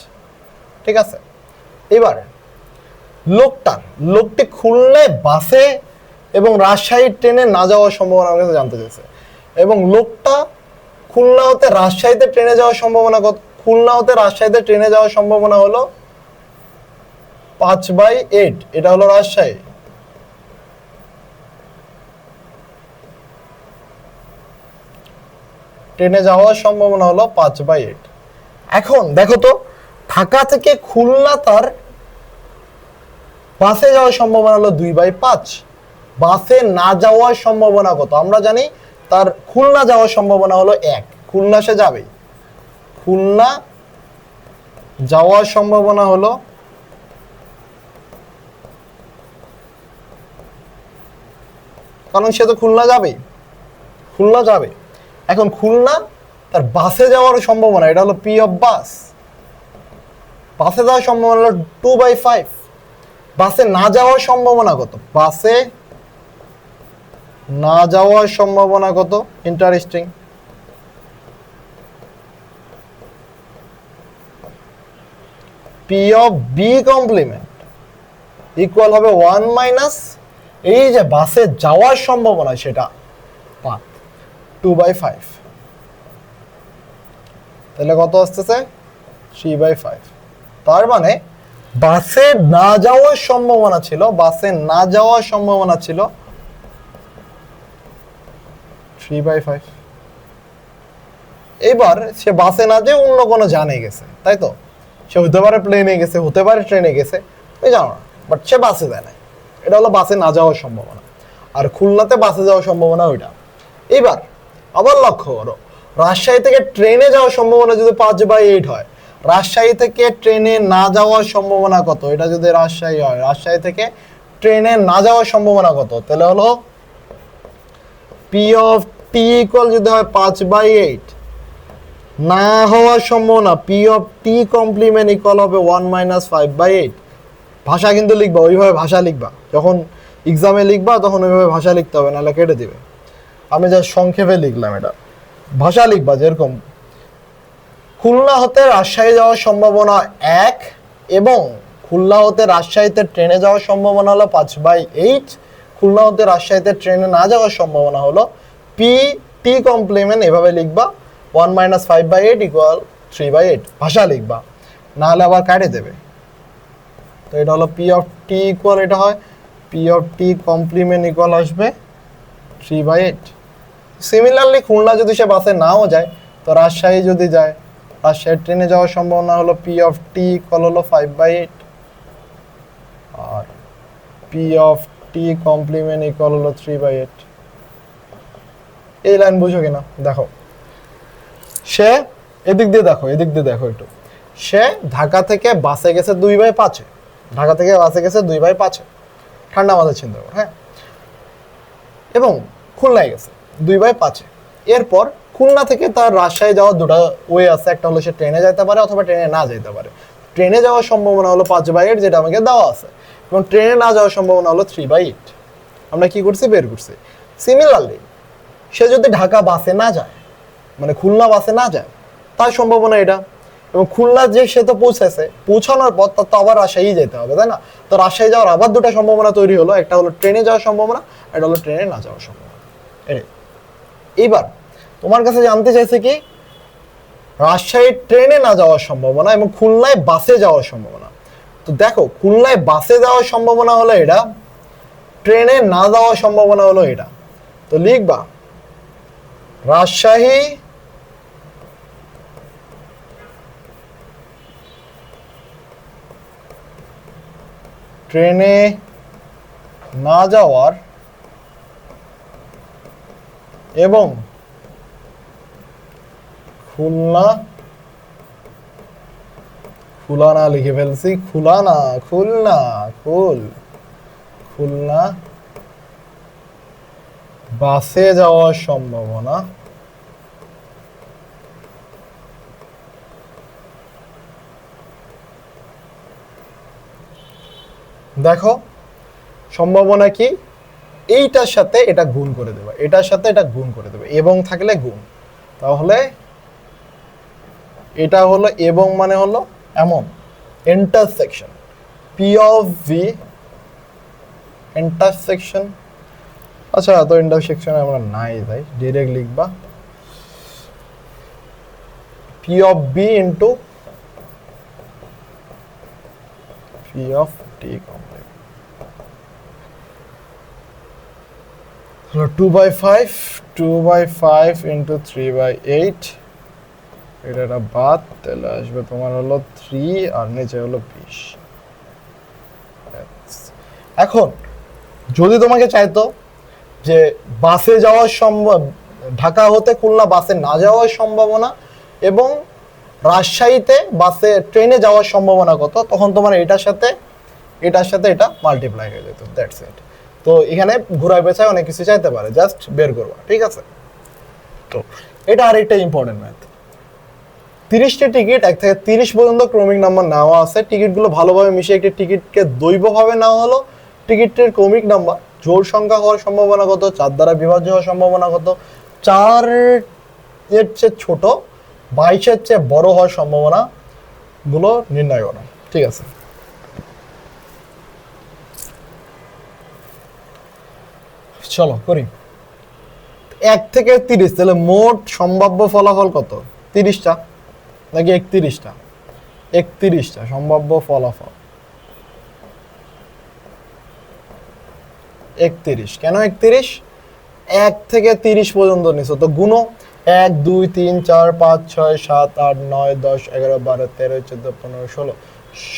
ঠিক আছে? এবার লোকটি খুলনায় বাসে এবং রাজশাহী ট্রেনে না যাওয়ার সম্ভাবনা আমার কাছে জানতে চাইছে, এবং লোকটা খুলনা হতে রাজশাহীতে ট্রেনে যাওয়ার সম্ভাবনা কত? খুলনা হতে রাজশাহীতে ট্রেনে যাওয়ার সম্ভাবনা হলো 5/8, এটা হলো রাজশাহী। ট্রেনে যাওয়ার সম্ভাবনা হলো 5/8। এখন দেখো তো, ঢাকা থেকে খুলনা তার বাসে যাওয়ার সম্ভাবনা হলো 2/5, বাসে না যাওয়ার সম্ভাবনা কত? আমরা জানি তার খুলনা যাওয়ার সম্ভাবনা হলো 1, খুলনা সে যাবে, খুলনা যাওয়ার সম্ভাবনা হলো, কারণ সে তো খুলনা যাবে। এখন খুলনা তার বাসে যাওয়ার সম্ভাবনা, এটা হলো পি অফ বাস, বাসে যাওয়ার সম্ভাবনা হলো 2/5। বাসে না যাওয়ার সম্ভাবনা কত? বাসে না যাওয়ার সম্ভাবনা কত? Interesting. P of B complement equal হবে 1 - এই যে বাসে যাওয়ার সম্ভাবনা, সেটা 2/5, তাহলে কত আসতেছে? 3/5। তার মানে বাসে না যাওয়ার সম্ভাবনা ছিল 3/5। এবার সে বাসে না যেয়ে অন্য কোনো যানে গেছে, তাই তো? সে হতে পারে প্লেনে গেছে, হতে পারে ট্রেনে গেছে, তুমি জানো না, বাট সে বাসে যায় না। এটা হলো বাসে না যাওয়ার সম্ভাবনা। আর খুলনাতে বাসে যাওয়ার সম্ভাবনা ওইটা। এবার আবার লক্ষ্য করো, রাজশাহী থেকে ট্রেনে যাওয়ার সম্ভাবনা যদি 5/8 হয়, রাজশাহী থেকে ট্রেনে না যাওয়ার সম্ভাবনা কত? এটা যদি রাজশাহী হয়, রাজশাহী থেকে ট্রেনে না যাওয়ার সম্ভাবনা কত? তাহলে হলো পি অফ টি ইকুয়াল যদি হয় 5/8, না হওয়ার সম্ভাবনা P of T complement equal হবে 1 - 5/8। ভাষা কিন্তু লিখবা, ওইভাবে ভাষা লিখবা, যখন এক্সামে লিখবা তখন ওইভাবে ভাষা লিখতে হবে, নাহলে কেটে দিবে। আমি যা সংক্ষেপে লিখলাম, এটা ভাষা লিখবা যেরকম খুলনা হতে রাজশাহী যাওয়ার সম্ভাবনা 1 এবং খুলনা হতে রাজশাহীতে ট্রেনে যাওয়ার সম্ভাবনা হলো 5/8। খুলনা হতে রাজশাহীতে ট্রেনে না যাওয়ার সম্ভাবনা হলো পি টি কমপ্লিমেন্ট, এভাবে লিখবা 1 - 5/8 ইকুয়াল 3/8, ভাষা লিখবা, নাহলে আবার কাটে দেবে। তো এটা হলো পি অফ টি ইকুয়াল, এটা হয় P of T complement equal আসবে 3/8। সিমিলারলি খুলনা যদি সে বাসে নাও যায়, তো রাজশাহী যদি যায়, রাজশাহী ট্রেনে যাওয়ার সম্ভাবনা হলো পি অফ টি ইকুয়াল হলো 5/8 আর P of T complement equal হলো 3/8। এই লাইন বুঝো কিনা দেখো, সে এদিক দিয়ে দেখো, এদিক দিয়ে দেখো একটু, সে ঢাকা থেকে বাসে গেছে 2/5, ঢাকা থেকে বাসে গেছে 2/5, ঠান্ডা মাথায় চিন্তা করো, হ্যাঁ, এবং খুলনায় গেছে 2/5। এরপর খুলনা থেকে তার রাজশাহী যাওয়ার দুটো ওয়ে আছে, একটা হলো সে ট্রেনে যেতে পারে অথবা ট্রেনে না যেতে পারে। ট্রেনে যাওয়ার সম্ভাবনা হলো 5/8, যেটা আমাকে দেওয়া আছে, এবং ট্রেনে না যাওয়ার সম্ভাবনা হলো 3/8। আমরা কি করছি, বের করছি। সিমিলারলি সে যদি ঢাকা বাসে না যায়, মানে খুলনা বাসে না যায়, তার সম্ভাবনা এটা, এবং খুলনা যে সে তো পৌঁছেছে, পৌঁছানোর পর তার তো আবার রাজশাহী যেতে হবে, তাই না? তো রাজশাহী যাওয়ার আবার দুটো সম্ভাবনা তৈরি হলো, একটা হলো ট্রেনে যাওয়ার সম্ভাবনা, একটা হলো ট্রেনে না যাওয়ার সম্ভাবনা। এইবার তোমার কাছে জানতে চাইছে কি রাজশাহী ট্রেনে না যাওয়ার সম্ভাবনা এবং খুলনায় বাসে যাওয়ার সম্ভাবনা। তো দেখো, খুলনায় বাসে যাওয়ার সম্ভাবনা হলো এটা, ট্রেনে না যাওয়ার সম্ভাবনা হলো এটা। তো লিখবা রাজশাহী ট্রেনে না যাওয়ার এবং খুলনা, খুলনা লিখে ফেলছি, খুলনা, খুলনা, খুলনা বাসে যাওয়ার সম্ভাবনা দেখো, সম্ভাবনা কি, এইটার সাথে এটা গুণ করে দেবে, এটার সাথে এটা গুণ করে দেবে, এবং থাকলে গুণ, তাহলে এটা হলো এবং মানে হলো এমন intersection, P of V intersection. আচ্ছা, তো ইন্টারসেকশন আমরা নাই, তাই ডিরেক্ট লিখবা P of B into P of T complete হলো 2/5 ইন্টু 3/8। এটা বাদ, তাহলে আসবে তোমার হলো 3 আর নিচে হলো 20। এখন যদি তোমাকে চাইতো যে বাসে যাওয়ার সম্ভব, ঢাকা হতে খুলনা বাসে না যাওয়ার সম্ভাবনা এবং রাজশাহীতে বাসে ট্রেনে যাওয়ার সম্ভাবনা কত, তখন তোমার এটার সাথে এটা মাল্টিপ্লাই হয়ে যেত, দ্যাটস ইট। তো এখানে ঘুরায় পেঁচায় অনেক কিছু চাইতে পারে, জাস্ট বের করবা, ঠিক আছে? তো এটা আরেকটা ইম্পর্টেন্ট ম্যাথ। 30টি টিকিট 1 থেকে 30 পর্যন্ত ক্রমিক নাম্বার নেওয়া আছে। টিকিটগুলো ভালোভাবে মিশিয়ে একটি টিকিটকে দৈবভাবে নেওয়া হলো। টিকিটের ক্রমিক নাম্বার জোড় সংখ্যা হওয়ার সম্ভাবনা কত, 4 দ্বারা বিভাজ্য হওয়ার সম্ভাবনা কত, 4 এর চেয়ে ছোট 22 এর চেয়ে বড় হওয়ার সম্ভাবনা গুলো নির্ণয় করা, ঠিক আছে? চলো করি। 1 থেকে 30, তাহলে মোট সম্ভাব্য ফলাফল কত? 30টা নাকি 31টা? 31টা সম্ভাব্য ফলাফল। 31 কেন 31? 1 থেকে 30 পর্যন্ত নিছো, তো গুণো 1 2 3 4 5 6 7 8 9 10 11 12 13 14 15 16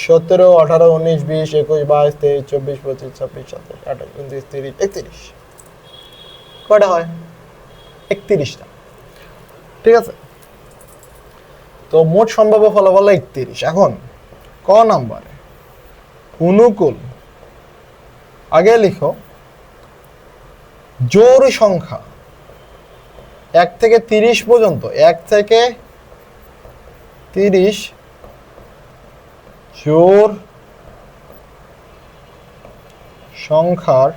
17 18 19 20 21 22 23 24 25 26 27 28 29 30 31। কয়টা হয়? 31টা, ঠিক আছে? তো মোট সম্ভাব্য ফলাফল 31। এখন ক নাম্বারে অনুকূল, আগে লিখো জোড় সংখ্যা 1 থেকে 30 পর্যন্ত, 1 থেকে 30 জোড় সংখ্যার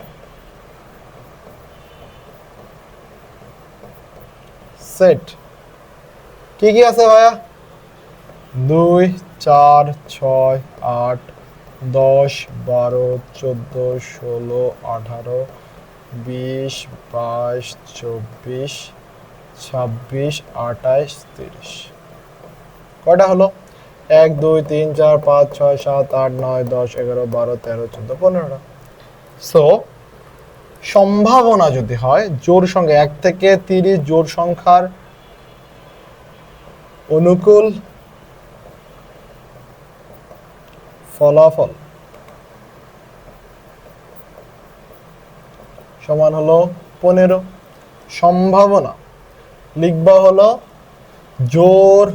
সেট কি কি আছে ভাইয়া? 2 4 6 8 10 12 14 16 18 20 22 24 26 28 30। কয়টা হলো? 1 2 3 4 5 6 7 8 9 10 11 12 13 14 15টা। সো সম্ভাবনা যদি হয় জোড় সংখ্যা 1 থেকে 30 জোড় সংখ্যার অনুকূল ফলাফল সমান হলো 15। সম্ভাবনা লিখবা হলো জোড়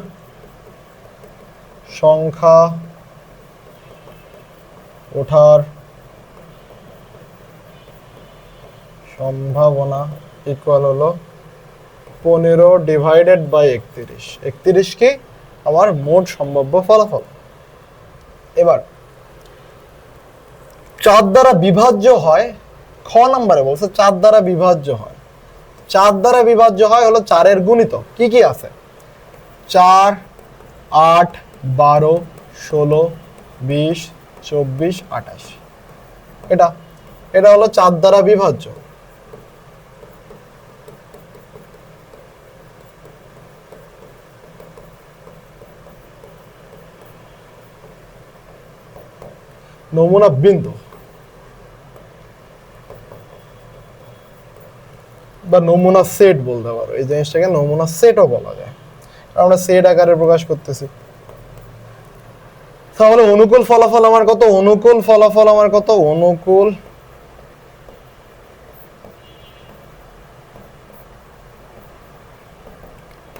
সংখ্যা ওঠার সম্ভাবনা ইকুয়াল হলো 15 ডিভাইডেড বাই 31। 31 কি আমার মোট সম্ভাব্য ফলাফল। এবার 4 দ্বারা বিভাজ্য হয়, খ নম্বরে বলছে 4 দ্বারা বিভাজ্য হয়। 4 দ্বারা বিভাজ্য হয় হলো 4 এর গুণিতক কি কি আছে? 4 8 12 16 20 24 28। এটা হলো 4 দ্বারা বিভাজ্য। নমুনা বিন্দু বা নমুনা সেট বলতে পারো, এই জিনিসটাকে নমুনা সেটও বলা যায়, আমরা সেট আকারে প্রকাশ করতেছি। তাহলে অনুকূল ফলাফল আমার কত? অনুকূল ফলাফল আমার কত? অনুকূল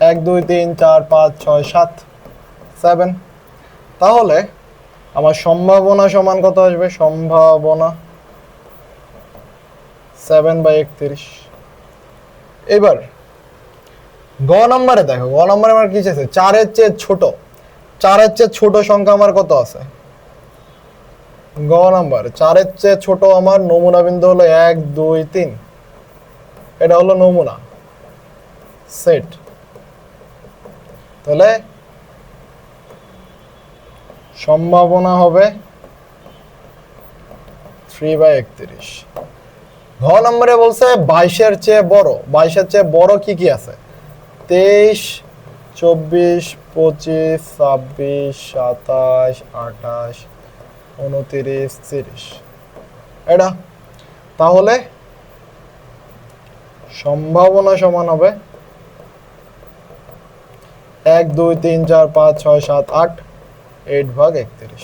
এক 2 3 4 5 6 7 7। তাহলে আমার সম্ভাবনা সমান কত আসবে? সম্ভাবনা 7/31। এবার গ নম্বরে দেখো, গ নম্বরে আমার কি চাইছে? 4 এর চেয়ে ছোট, 4 এর চেয়ে ছোট সংখ্যা আমার কত আছে? গ নম্বর 4 এর চেয়ে ছোট আমার নমুনা বিন্দু হলো 1 2 3। এটা হলো নমুনা সেট। তাহলে সম্ভাবনা হবে 3/31। ঘ নম্বরে বলছে 22 এর চেয়ে বড়, 22 এর চেয়ে বড় কি কি আছে? 23 24 25 26 27 28 29 30। এটা তাহলে সম্ভাবনা সমান হবে 1 2 3 4 5 6 7 8 8/31।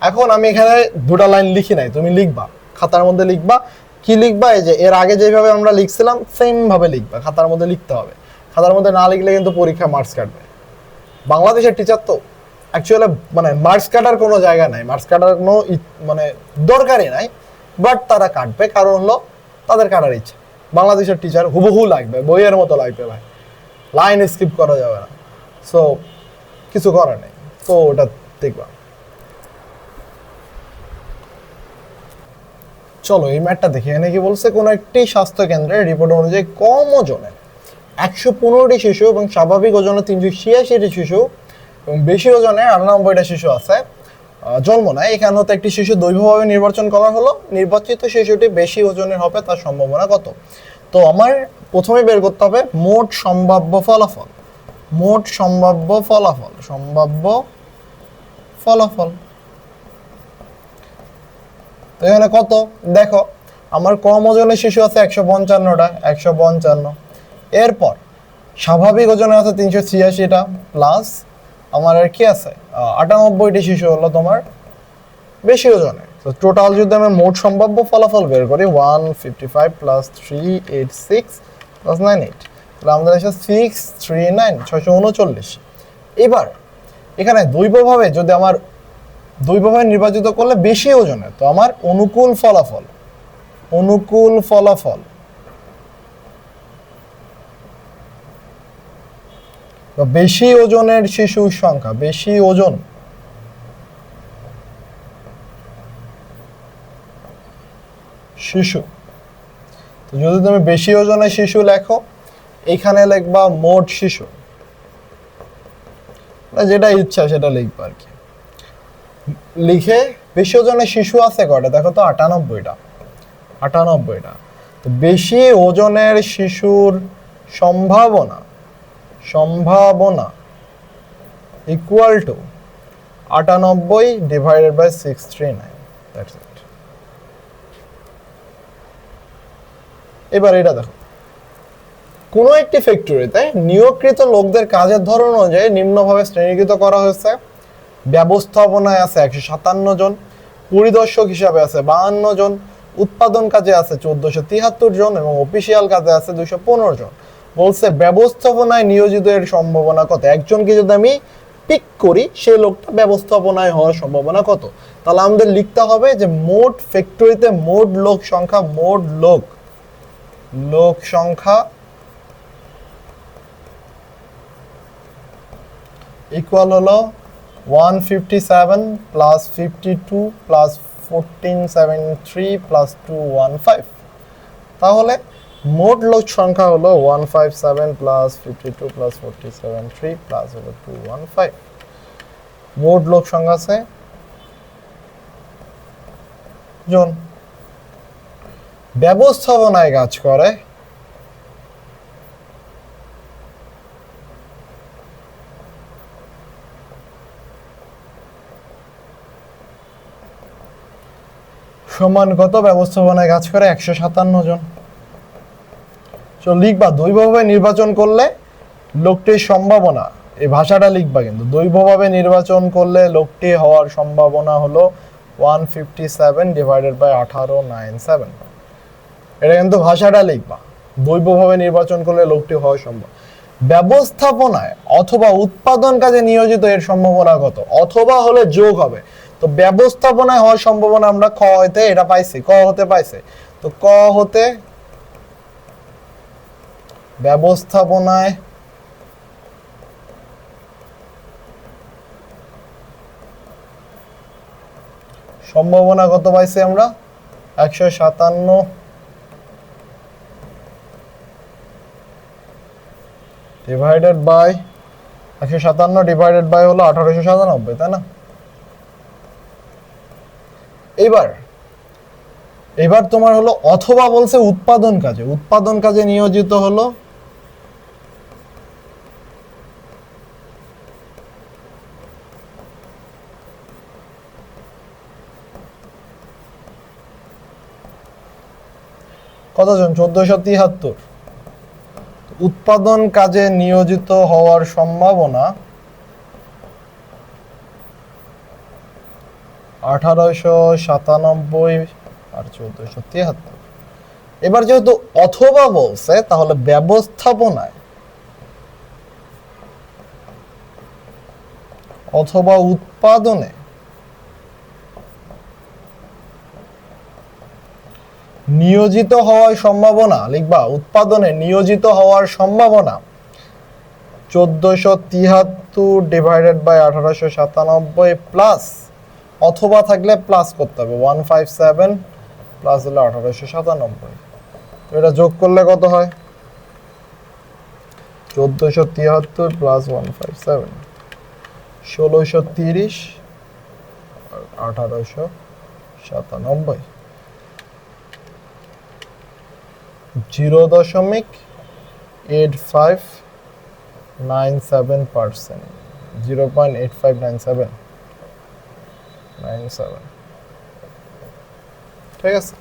এখন আমি এখানে দুটো লাইন লিখি নাই, তুমি লিখবা, খাতার মধ্যে লিখবা। কি লিখবা? এই যে এর আগে যেভাবে আমরা লিখছিলাম সেম ভাবে লিখবা, খাতার মধ্যে লিখতে হবে। খাতার মধ্যে না লিখলে কিন্তু পরীক্ষা মার্কস কাটবে। বাংলাদেশের টিচার তো অ্যাকচুয়ালি মানে মার্কস কাটার কোনো জায়গা নাই, মার্কস কাটার কোনো মানে দরকারই নাই, বাট তারা কাটবে, কারণ হলো তাদের কাটার ইচ্ছা। বাংলাদেশের টিচার হুবহু লাগবে, বইয়ের মতো লাগবে ভাই, লাইন স্কিপ করা যাবে না। সো কিছু করার নেই, তো ওটা দেখবা। চলো এই ম্যাটটা দেখি। এখানে কি বলছে? কোনো একটি স্বাস্থ্য কেন্দ্রের রিপোর্ট অনুযায়ী কম ওজনে 115টি শিশু এবং স্বাভাবিক ওজনে 386টি শিশু এবং বেশি ওজনে 98টা শিশু আছে জন্ম নেয়। এখানে হতে একটি শিশু দৈবভাবে নির্বাচন করা হলো, নির্বাচিত শিশুটি বেশি ওজনের হবে, তার সম্ভাবনা কত? তো আমার প্রথমে বের করতে হবে মোট সম্ভাব্য ফলাফল। মোট সম্ভাব্য ফলাফল, সম্ভাব্য ফলাফল। তো এখানে কত দেখো, আমার কম ওজনের শিশু আছে 155টা, 155। এরপর স্বাভাবিক ওজনে আছে 386টা, প্লাস আমার আর কি আছে 98টি শিশু হলো তোমার বেশি ওজনের। তো টোটাল যদি আমি মোট সম্ভাব্য ফলাফল বের করি 155 প্লাস 386 প্লাস 98, তাহলে আমাদের আছে 639, 639। এবার এখানে দ্বৈবভাবে যদি আমার দ্বৈবভাবে নির্বাচিত করলে বেশি ওজনে, তো আমার অনুকূল ফলাফল, অনুকূল ফলাফল তো বেশি ওজনের শিশুর সংখ্যা, বেশি ওজন শিশু, তো যদি তুমি বেশি ওজনের শিশু লেখো, এখানে লিখবা মোট শিশু, যেটা ইচ্ছা সেটা লিখবা আর কি। লিখে বেশি ওজনের শিশু আছে কয়টা দেখো তো, 98টা। 98টা। তো বেশি ওজনের শিশুর সম্ভাবনা, সম্ভাবনা equal to 98 divided by 639, that's it. এবার এটা দেখো, কোনো একটি ফ্যাক্টরিতে নিয়োগকৃত লোকদের কাজের ধরন অনুযায়ী নিম্নভাবে শ্রেণীকৃত করা হয়েছে। ব্যবস্থাপনায় আছে 157 জন, পরিদর্শক হিসাবে আছে 52 জন, উৎপাদন কাজে আছে 1473 জন এবং অফিসিয়াল কাজে আছে 215 জন। বলছে ব্যবস্থাপনায় নিয়োজিত এর সম্ভাবনা কত? একজনকে যদি আমি পিক করি, সেই লোকটা ব্যবস্থাপনায় হওয়ার সম্ভাবনা কত? তাহলে আমাদের লিখতে হবে যে মোট ফ্যাক্টরিতে মোট লোক সংখ্যা, মোট লোক সংখ্যা ইকুয়াল হলো 157 প্লাস 52 প্লাস 1473 প্লাস 215। তাহলে মোট লোক সংখ্যা হলো 157 প্লাস 52 প্লাস 1473 প্লাস হলো 215। মোট লোক সংখ্যা আছে জন। ব্যবস্থাপনায় কাজ করে সমান কত? ব্যবস্থাপনায় কাজ করে 157 জন। লিখবা দৈবভাবে নির্বাচন করলে লোকটির সম্ভাবনা, এই ভাষাটা লিখবা কিন্তু, দৈবভাবে নির্বাচন করলে লোকটি হওয়ার সম্ভাবনা হলো 157 ডিভাইডেড বাই 1897। এটা কিন্তু ভাষাটা লিখবা, দৈবভাবে নির্বাচন করলে লোকটি হওয়ার সম্ভব। ব্যবস্থাপনায় অথবা উৎপাদন কাজে নিয়োজিত এর সম্ভাবনা কত? অথবা হলে যোগ হবে। তো ব্যবস্থাপনায় হওয়ার সম্ভাবনা আমরা ক হতে এটা পাইছি, ক হতে পাইছে। তো ক হতে ব্যবস্থাপনায় সম্ভাবনা কত পাইছি আমরা? 157 ডিভাইডেড বাই 157 ডিভাইডেড বাই হলো 1897, তাই না? এবার তোমার হলো অথবা বলছে উৎপাদন কাজে, উৎপাদন কাজে নিয়োজিত হলো কতজন? 1473। উৎপাদন কাজে নিয়োজিত হওয়ার সম্ভাবনা 1897 আর 1473। এবার যেহেতু অথবা বলছে, তাহলে ব্যবস্থাপনায় অথবা উৎপাদনে নিয়োজিত হওয়ার সম্ভাবনা লিখবা, উৎপাদনে নিয়োজিত হওয়ার সম্ভাবনা 1473 ডিভাইডেড বাই 1897 প্লাস, অথবা থাকলে প্লাস করতে হবে 157 প্লাস হলো 1897। তো এটা যোগ করলে কত হয়? 1473 প্লাস 157 1630 আর 1897 0.8597%, 0.8597। ঠিক আছে।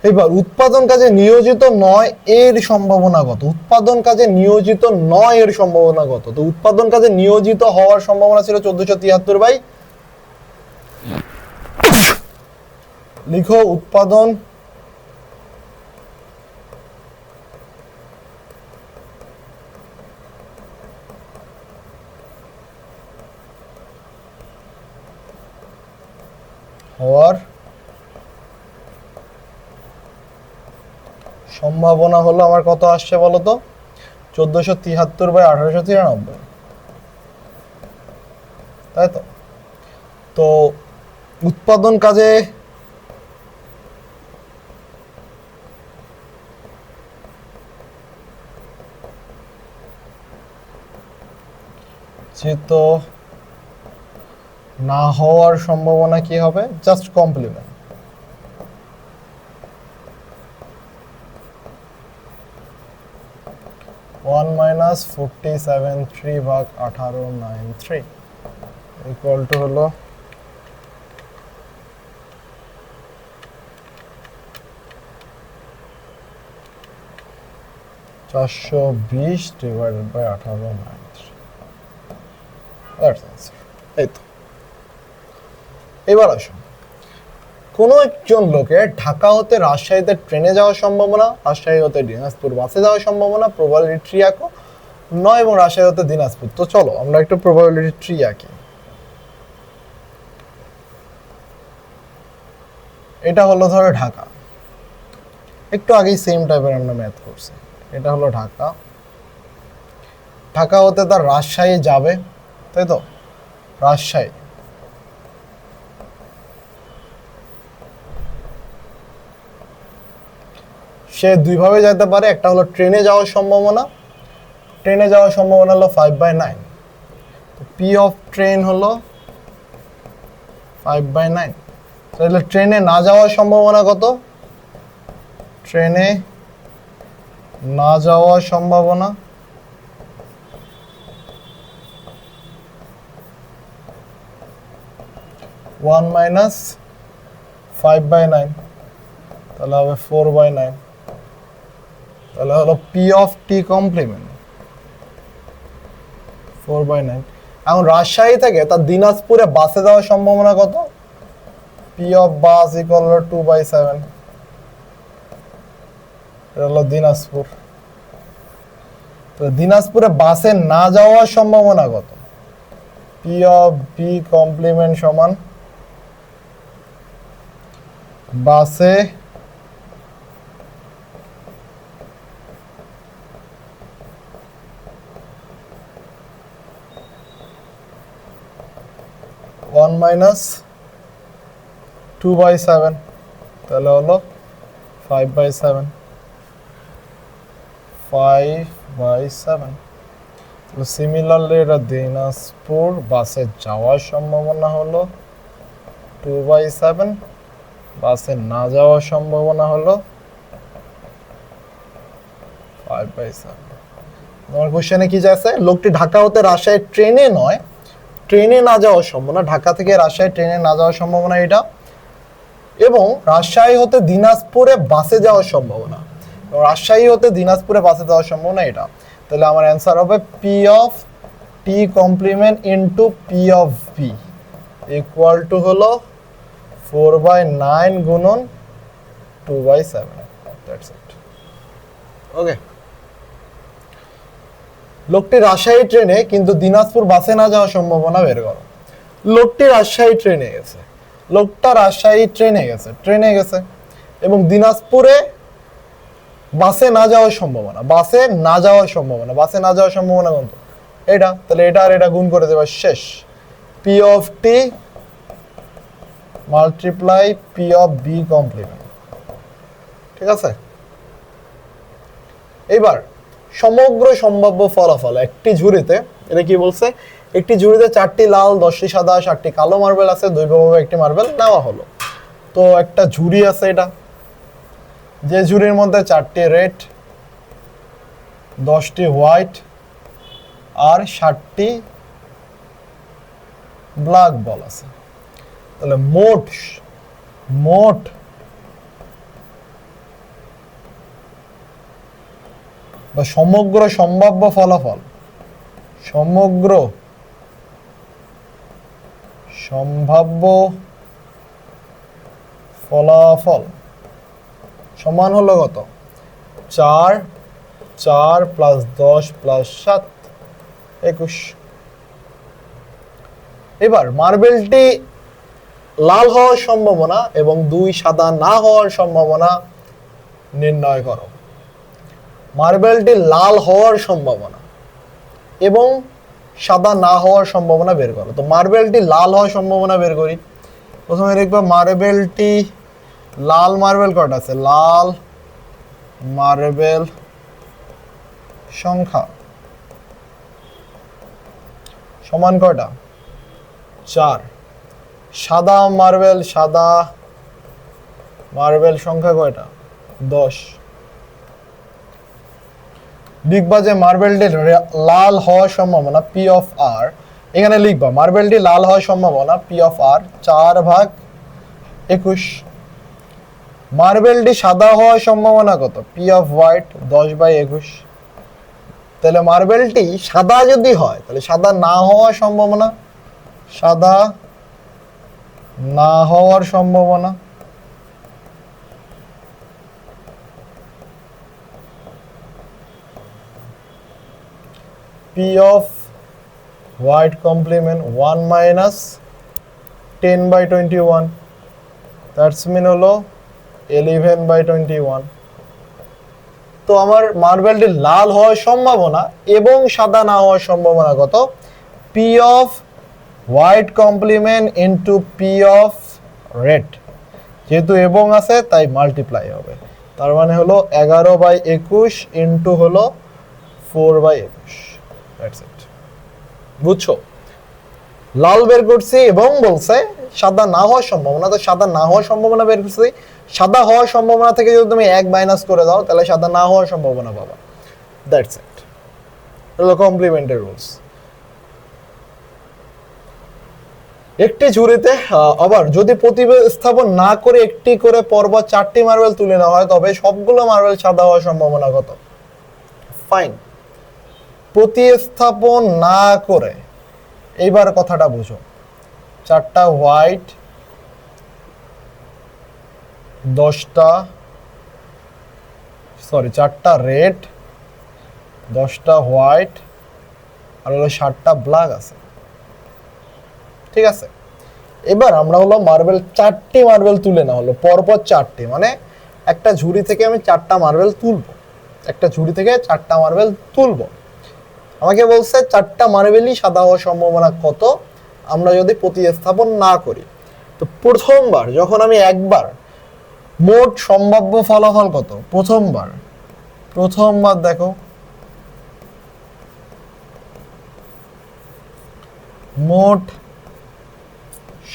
এবার উৎপাদন কাজে নিয়োজিত নয় এর সম্ভাবনা কত? উৎপাদন কাজে নিয়োজিত নয় এর সম্ভাবনা কত? তো উৎপাদন কাজে নিয়োজিত হওয়ার সম্ভাবনা ছিল 1473 বাই, লিখো উৎপাদন হওয়ার সম্ভাবনা হলো আমার কত আসছে বলো তো? 1473/1893, তাই তো? তো উৎপাদন কাজে যেহেতু না হওয়ার সম্ভাবনা কি হবে? জাস্ট complement. One minus 47/3/1893 equal to হলো 420/1893। এই তো। এবার আসুন, কোনো একজন লোকের ঢাকা হতে রাজশাহীতে ট্রেনে যাওয়ার সম্ভাবনা, রাজশাহী হতে দিনাজপুর বাসে যাওয়ার সম্ভাবনা, প্রবাবিলিটি ট্রি আঁকো 9 এবং রাজশাহী হতে দিনাজপুর। তো চলো আমরা একটু প্রবাবিলিটি ট্রি আঁকি। এটা হলো ধরো ঢাকা, একটু আগেই সেম টাইপের আমরা ম্যাথ করছি। এটা হলো ঢাকা, ঢাকা হতে তার রাজশাহী যাবে, তাই তো? রাজশাহী, সে দুইভাবে যেতে পারে। একটা হলো ট্রেনে যাওয়ার সম্ভাবনা, ট্রেনে যাওয়ার সম্ভাবনা হলো 5/9। তো পি অফ ট্রেন হলো 5/9। তাহলে ট্রেনে না যাওয়ার সম্ভাবনা কত? ট্রেনে না যাওয়ার সম্ভাবনা 1 মাইনাস 5/9, তাহলে হবে 4/9। তাহলে হলো পি অফ টি কমপ্লিমেন্ট 4/9। এখন রাজশাহী থেকে তার দিনাজপুরে বাসে যাওয়ার সম্ভাবনা কত? পি অফ বাস ইকুয়াল হলো 2/7। এটা হলো দিনাজপুর। তো দিনাজপুরে বাসে না যাওয়ার সম্ভাবনা কত? পি অফ বি কমপ্লিমেন্ট সমান বাসে ওয়ান মাইনাস 2/7, তাহলে হলো 5/7। 5/7। সিমিলারলি এটা দিনাজপুর বাসে যাওয়ার সম্ভাবনা হলো 2/7, বাসে না যাওয়ার সম্ভাবনা হলো 5/7। তোমার কোশ্চেনে কি যাচ্ছে? লোকটি ঢাকা হতে রাজশাহী ট্রেনে নয়, ট্রেনে না যাওয়ার সম্ভাবনা, ঢাকা থেকে রাজশাহী ট্রেনে না যাওয়ার সম্ভাবনা এটা, এবং রাজশাহী হতে দিনাজপুরে বাসে যাওয়ার সম্ভাবনা, রাজশাহী হতে দিনাজপুরে বাসে যাওয়ার সম্ভাবনা এটা। তাহলে আমার অ্যান্সার হবে P of T complement into P of B equal to হলো 4/9 গুণন 2/7। That's it. ওকে। লোকটি রাজশাহী ট্রেনে কিন্তু দিনাজপুর বাসে না যাওয়ার সম্ভাবনা বের করো। লোকটি রাজশাহী ট্রেনে গেছে, লোকটা রাজশাহী ট্রেনে গেছে এবং দিনাজপুরে বাসে না যাওয়ার সম্ভাবনা, বাসে না যাওয়ার সম্ভাবনা কত? এটা। তাহলে এটা আর এটা গুণ করে দেবা, শেষ। P of T multiply P of B complement. ঠিক আছে? এবার সমগ্র সম্ভাব্য ফলাফল একটি ঝুড়িতে, এটা কি বলছে? একটি ঝুড়িতে 4টি লাল, 10টি সাদা, 7টি কালো মার্বেল আছে। দুইভাবে একটি মার্বেল নেওয়া হলো। তো একটা ঝুড়ি আছে, এটা যে ঝুড়ির মধ্যে 4টি রেড, 10টি হোয়াইট আর 7টি ব্ল্যাক বল আছে। তাহলে মোট বা সমগ্র সম্ভাব্য ফলাফল, সমগ্র সম্ভাব্য ফলাফল সমান হলো কত? 4 + 10 + 7 21। এবার মার্বেলটি লাল হওয়ার সম্ভাবনা এবং 2 সাদা না হওয়ার সম্ভাবনা নির্ণয় করো। মার্বেলটি লাল হওয়ার সম্ভাবনা এবং সাদা না হওয়ার সম্ভাবনা বের করো। তো মার্বেলটি লাল হওয়ার সম্ভাবনা বের করি। প্রথমে দেখবো মার্বেলটি, লাল মার্বেল কয়টা আছে, লাল মার্বেল সংখ্যা সমান কয়টা, 4। সাদা মার্বেল সংখ্যা কয়টা, 10। লিখবা যে মার্বেলটি লাল হওয়ার সম্ভাবনা পি অফ আর, এখানে লিখবা মার্বেলটি লাল হওয়ার সম্ভাবনা পি অফ আর 4/21। মার্বেলটি সাদা হওয়ার সম্ভাবনা কত, পি অফ হোয়াইট 10/21। তাহলে মার্বেলটি সাদা যদি হয় তাহলে সাদা না হওয়ার সম্ভাবনা, সাদা না হওয়ার সম্ভাবনা P of white complement 1 minus 10/21, that's mean হলো 11/21। তো আমার মার্বেলটি লাল হওয়ার সম্ভাবনা এবং সাদা না হওয়ার সম্ভাবনা কত, P of white complement into P of red, যেহেতু এবং আছে তাই মাল্টিপ্লাই হবে, তার মানে হলো 11/21 ইন্টু হলো 4/21। দ্যাটস ইট, বুঝছো? লাল বের করছি এবং বলছে সাদা না হওয়ার সম্ভাবনা, তো সাদা না হওয়ার সম্ভাবনা বের করছি। সাদা হওয়ার সম্ভাবনা থেকে যদি তুমি 1 মাইনাস করে দাও তাহলে সাদা না হওয়ার সম্ভাবনা পাবা। দ্যাটস ইট, হলো কমপ্লিমেন্টারি রুলস। একটি ঝুড়িতে আবার যদি প্রতিস্থাপন না করে একটি করে পরপর 4টি মার্বেল তুলে নেওয়া হয় তবে সবগুলো মার্বেল সাদা হওয়ার সম্ভাবনা কত? ফাইন, প্রতিস্থাপন না করে, এইবার কথাটা বুঝো, 4টা হোয়াইট 4টা রেড 10টা হোয়াইট আর হলো 7টা ব্ল্যাক আছে, ঠিক আছে? এবার আমরা হলো মার্বেল 4টি মার্বেল তুলে না হলো পরপর 4টি, মানে একটা ঝুড়ি থেকে আমি 4টা মার্বেল তুলবো, একটা ঝুড়ি থেকে 4টা মার্বেল তুলবো। আমাকে বলছে 4টা মার্বেলই সাদা হওয়ার সম্ভাবনা কত আমরা যদি প্রতিস্থাপন না করি। তো প্রথমবার যখন আমি একবার, মোট সম্ভাব্য ফলাফল কত প্রথমবার দেখো, মোট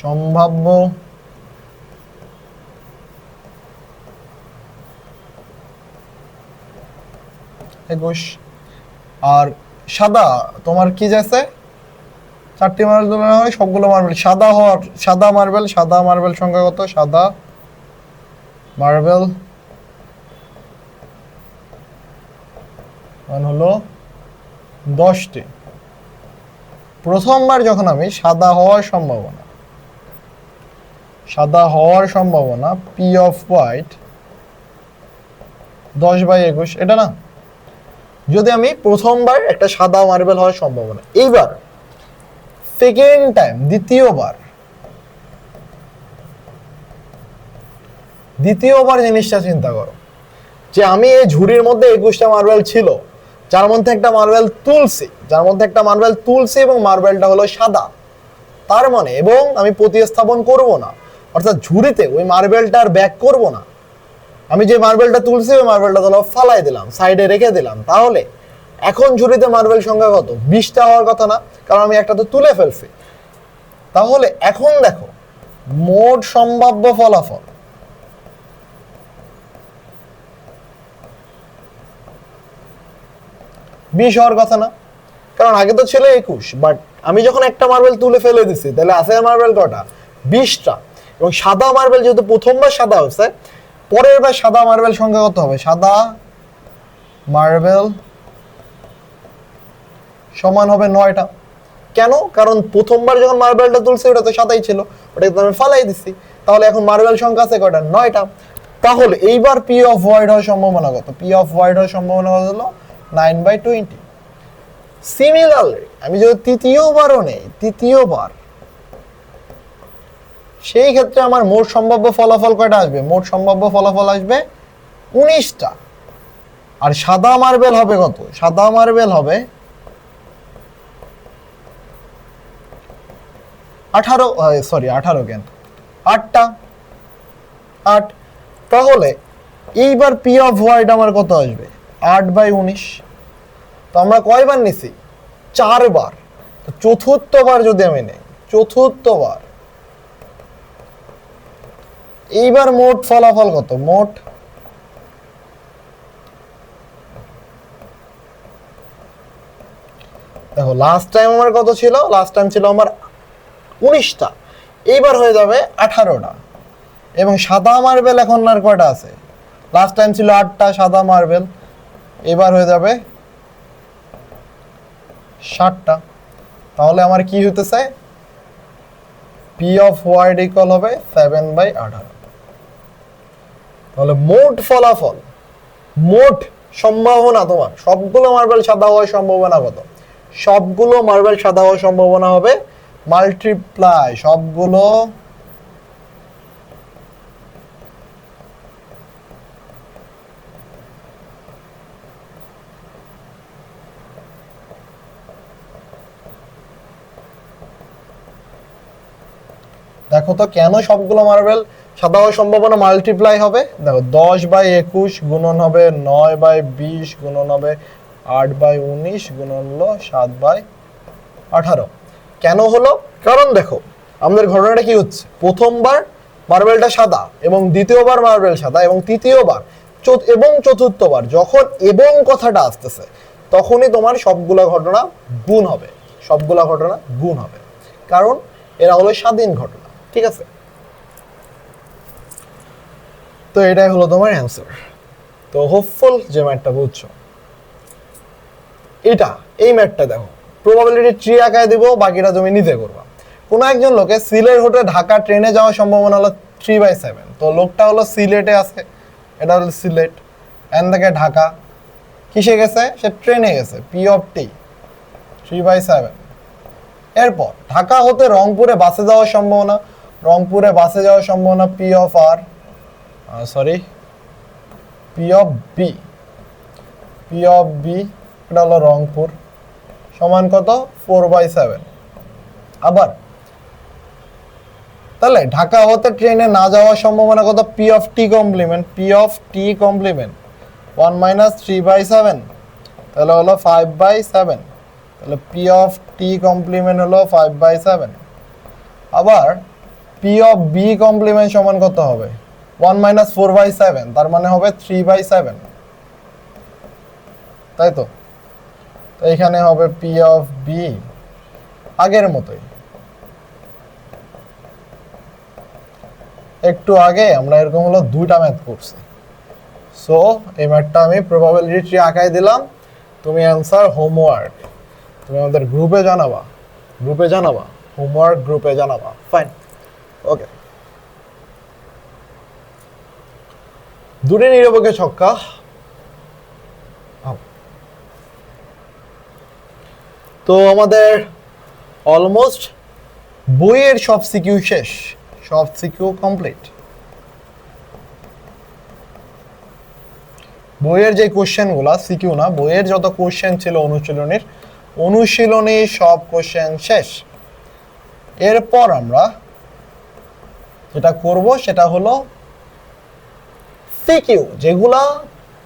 সম্ভাব্য একুশ। আর সাদা তোমার কি যাচ্ছে, 4টি মার্বেল তুলনা হয় সবগুলো মার্বেল সাদা মার্বেল সংখ্যা কত, সাদা মার্বেল হলো 10টি। প্রথমবার যখন আমি সাদা হওয়ার সম্ভাবনা পি অফ হোয়াইট 10/21, এটা না, যদি আমি প্রথমবার একটা সাদা মার্বেল হওয়ার সম্ভাবনা, এইবার সেকেন্ড টাইম দ্বিতীয়বার জিনিসটা চিন্তা করো যে আমি এই ঝুড়ির মধ্যে 21টা মার্বেল ছিল, যার মধ্যে একটা মার্বেল তুলছি এবং মার্বেলটা হলো সাদা, তার মানে এবং আমি প্রতিস্থাপন করব না, অর্থাৎ ঝুড়িতে ওই মার্বেলটা আর ব্যাক করব না, আমি যে মার্বেলটা তুলছি ওই মার্বেলটা ধরো ফালাই দিলাম, সাইডে রেখে দিলাম, তাহলে এখন ঝুড়িতে মার্বেল সংখ্যা কত, 20টা হওয়ার কথা না, কারণ আমি একটা তো তুলে ফেলছি। তাহলে এখন দেখো মোট সম্ভাব্য ফলাফল, বিশ হওয়ার কথা না, কারণ আগে তো ছিল 21, বাট আমি যখন একটা মার্বেল তুলে ফেলে দিছি তাহলে আছে মার্বেল কটা, 20টা। এবং সাদা মার্বেল যেহেতু প্রথমবার সাদা হচ্ছে, পরের বার সাদা মার্বেল সংখ্যা কত হবে, সাদা মার্বেল সমান হবে 9টা। কেন? কারণ প্রথমবার যখন মার্বেলটা তুলছি ওটা তো সাদাই ছিল, ওটা তো আমি ফালাই দিচ্ছি, তাহলে এখন মার্বেল সংখ্যা আছে কয়টা, 9টা। তাহলে এইবার পি অফ হোয়াইট হওয়ার সম্ভাবনা কত, পি অফ হোয়াইট হওয়ার সম্ভাবনা কত হলো 9/20। সিমিলারলি আমি যদি তৃতীয়বারও নেই, সেই ক্ষেত্রে আমার মোট সম্ভাব্য ফলাফল কয়টা আসবে, মোট সম্ভাব্য ফলাফল আসবে 19টা। আর সাদা মার্বেল হবে কত? সাদা মার্বেল হবে 18, সরি 18 কেন, 8টা, 8। তাহলে এইবার পি অফ হোয়াইট আমার কত আসবে? 8/19। তো আমরা কয়বার নিছি? 4বার। তো চতুর্থবার যদি আমি নেই, চতুর্থবার, এইবার মোট ফলাফল কত? মোট দেখো লাস্ট টাইম আমার কত ছিল? লাস্ট টাইম ছিল আমার 19টা, এইবার হয়ে যাবে 18টা। এবং সাদা মার্বেল এখন আর কয়টা আছে? লাস্ট টাইম ছিল 8টা সাদা মার্বেল, এবার হয়ে যাবে 7টা। তাহলে আমার কি হইতেছে? পি অফ হোয়াইট ইকুয়াল হবে 7/18। তাহলে মোট ফলাফল, মোট সম্ভাবনা তোমার সবগুলো মার্বেল সাদা হওয়ার সম্ভাবনা কত? সবগুলো মার্বেল সাদা হওয়ার সম্ভাবনা হবে মাল্টিপ্লাই সবগুলো দেখো তো কেন সবগুলো মার্বেল সাদা হওয়ার সম্ভাবনা মাল্টিপ্লাই হবে। দেখো 10/21 গুণন হবে 9/20 গুণন হবে 8/19 গুণন হলো 7/18। কেন হলো? কারণ দেখো আমাদের ঘটনাটা কি হচ্ছে, প্রথমবার মার্বেলটা সাদা এবং দ্বিতীয়বার মার্বেল সাদা এবং তৃতীয়বার এবং চতুর্থবার যখন এবং কথাটা আসতেছে তখনই তোমার সবগুলা ঘটনা গুণ হবে, সবগুলা ঘটনা গুণ হবে, কারণ এরা হলো স্বাধীন ঘটনা। ঠিক আছে, তো এটাই হলো তোমার অ্যান্সার। তো হোপফুল যে ম্যাথটা বুঝছো। এটা এই ম্যাথটা দেখো প্রবাবিলিটি ট্রি আঁকায় দিব, বাকিটা তুমি নিজে করবা। কোনো একজন লোকে সিলেট হতে ঢাকা ট্রেনে যাওয়ার সম্ভাবনা হলো 3/7। তো লোকটা হলো সিলেটে আছে, এটা হলো সিলেট, এখান থেকে ঢাকা কিসে গেছে? সে ট্রেনে গেছে, পি অফ টি 3/7। এরপর ঢাকা হতে রংপুরে বাসে যাওয়ার সম্ভাবনা, রংপুরে বাসে যাওয়ার সম্ভাবনা P of R, sorry P of B, P of B এটা হলো রংপুর সমান কত? 4/7। আবার তাহলে ঢাকা হতে ট্রেনে না যাওয়ার সম্ভাবনা কত? P of T complement, P of T complement 1 - 3/7, তাহলে হলো 5/7। তাহলে পি অফ টি কমপ্লিমেন্ট হলো 5/7। আবার পি অফ বি কমপ্লিমেন্ট সমান কত হবে? 1 - 4/7, তার মানে হবে 3/7, তাই তো? তো এখানে হবে পি অফ বি আগের মতোই। একটু আগে আমরা এরকম হলো দুইটা ম্যাথ করছি, সো এই ম্যাথটা আমি প্রবাবিলিটি ট্রি আঁকাই দিলাম। তুমি অ্যান্সার হোমওয়ার্ক তুমি আমাদের গ্রুপে জানাবা, গ্রুপে জানাবা, হোমওয়ার্ক গ্রুপে জানাবা। ফাইন, ওকে। দুটি নিরপেক্ষ ছক্কা, তো আমাদের অলমোস্ট বইয়ের সব সিকিউ শেষ, সব সিকিউ কমপ্লিট। বইয়ের যে কোশ্চেনগুলা, সিকিউ না, বইয়ের যত কোশ্চেন ছিল অনুশীলনীর সব কোশ্চেন শেষ। এরপর আমরা যেটা করব সেটা হলো সিকিউ, যেগুলা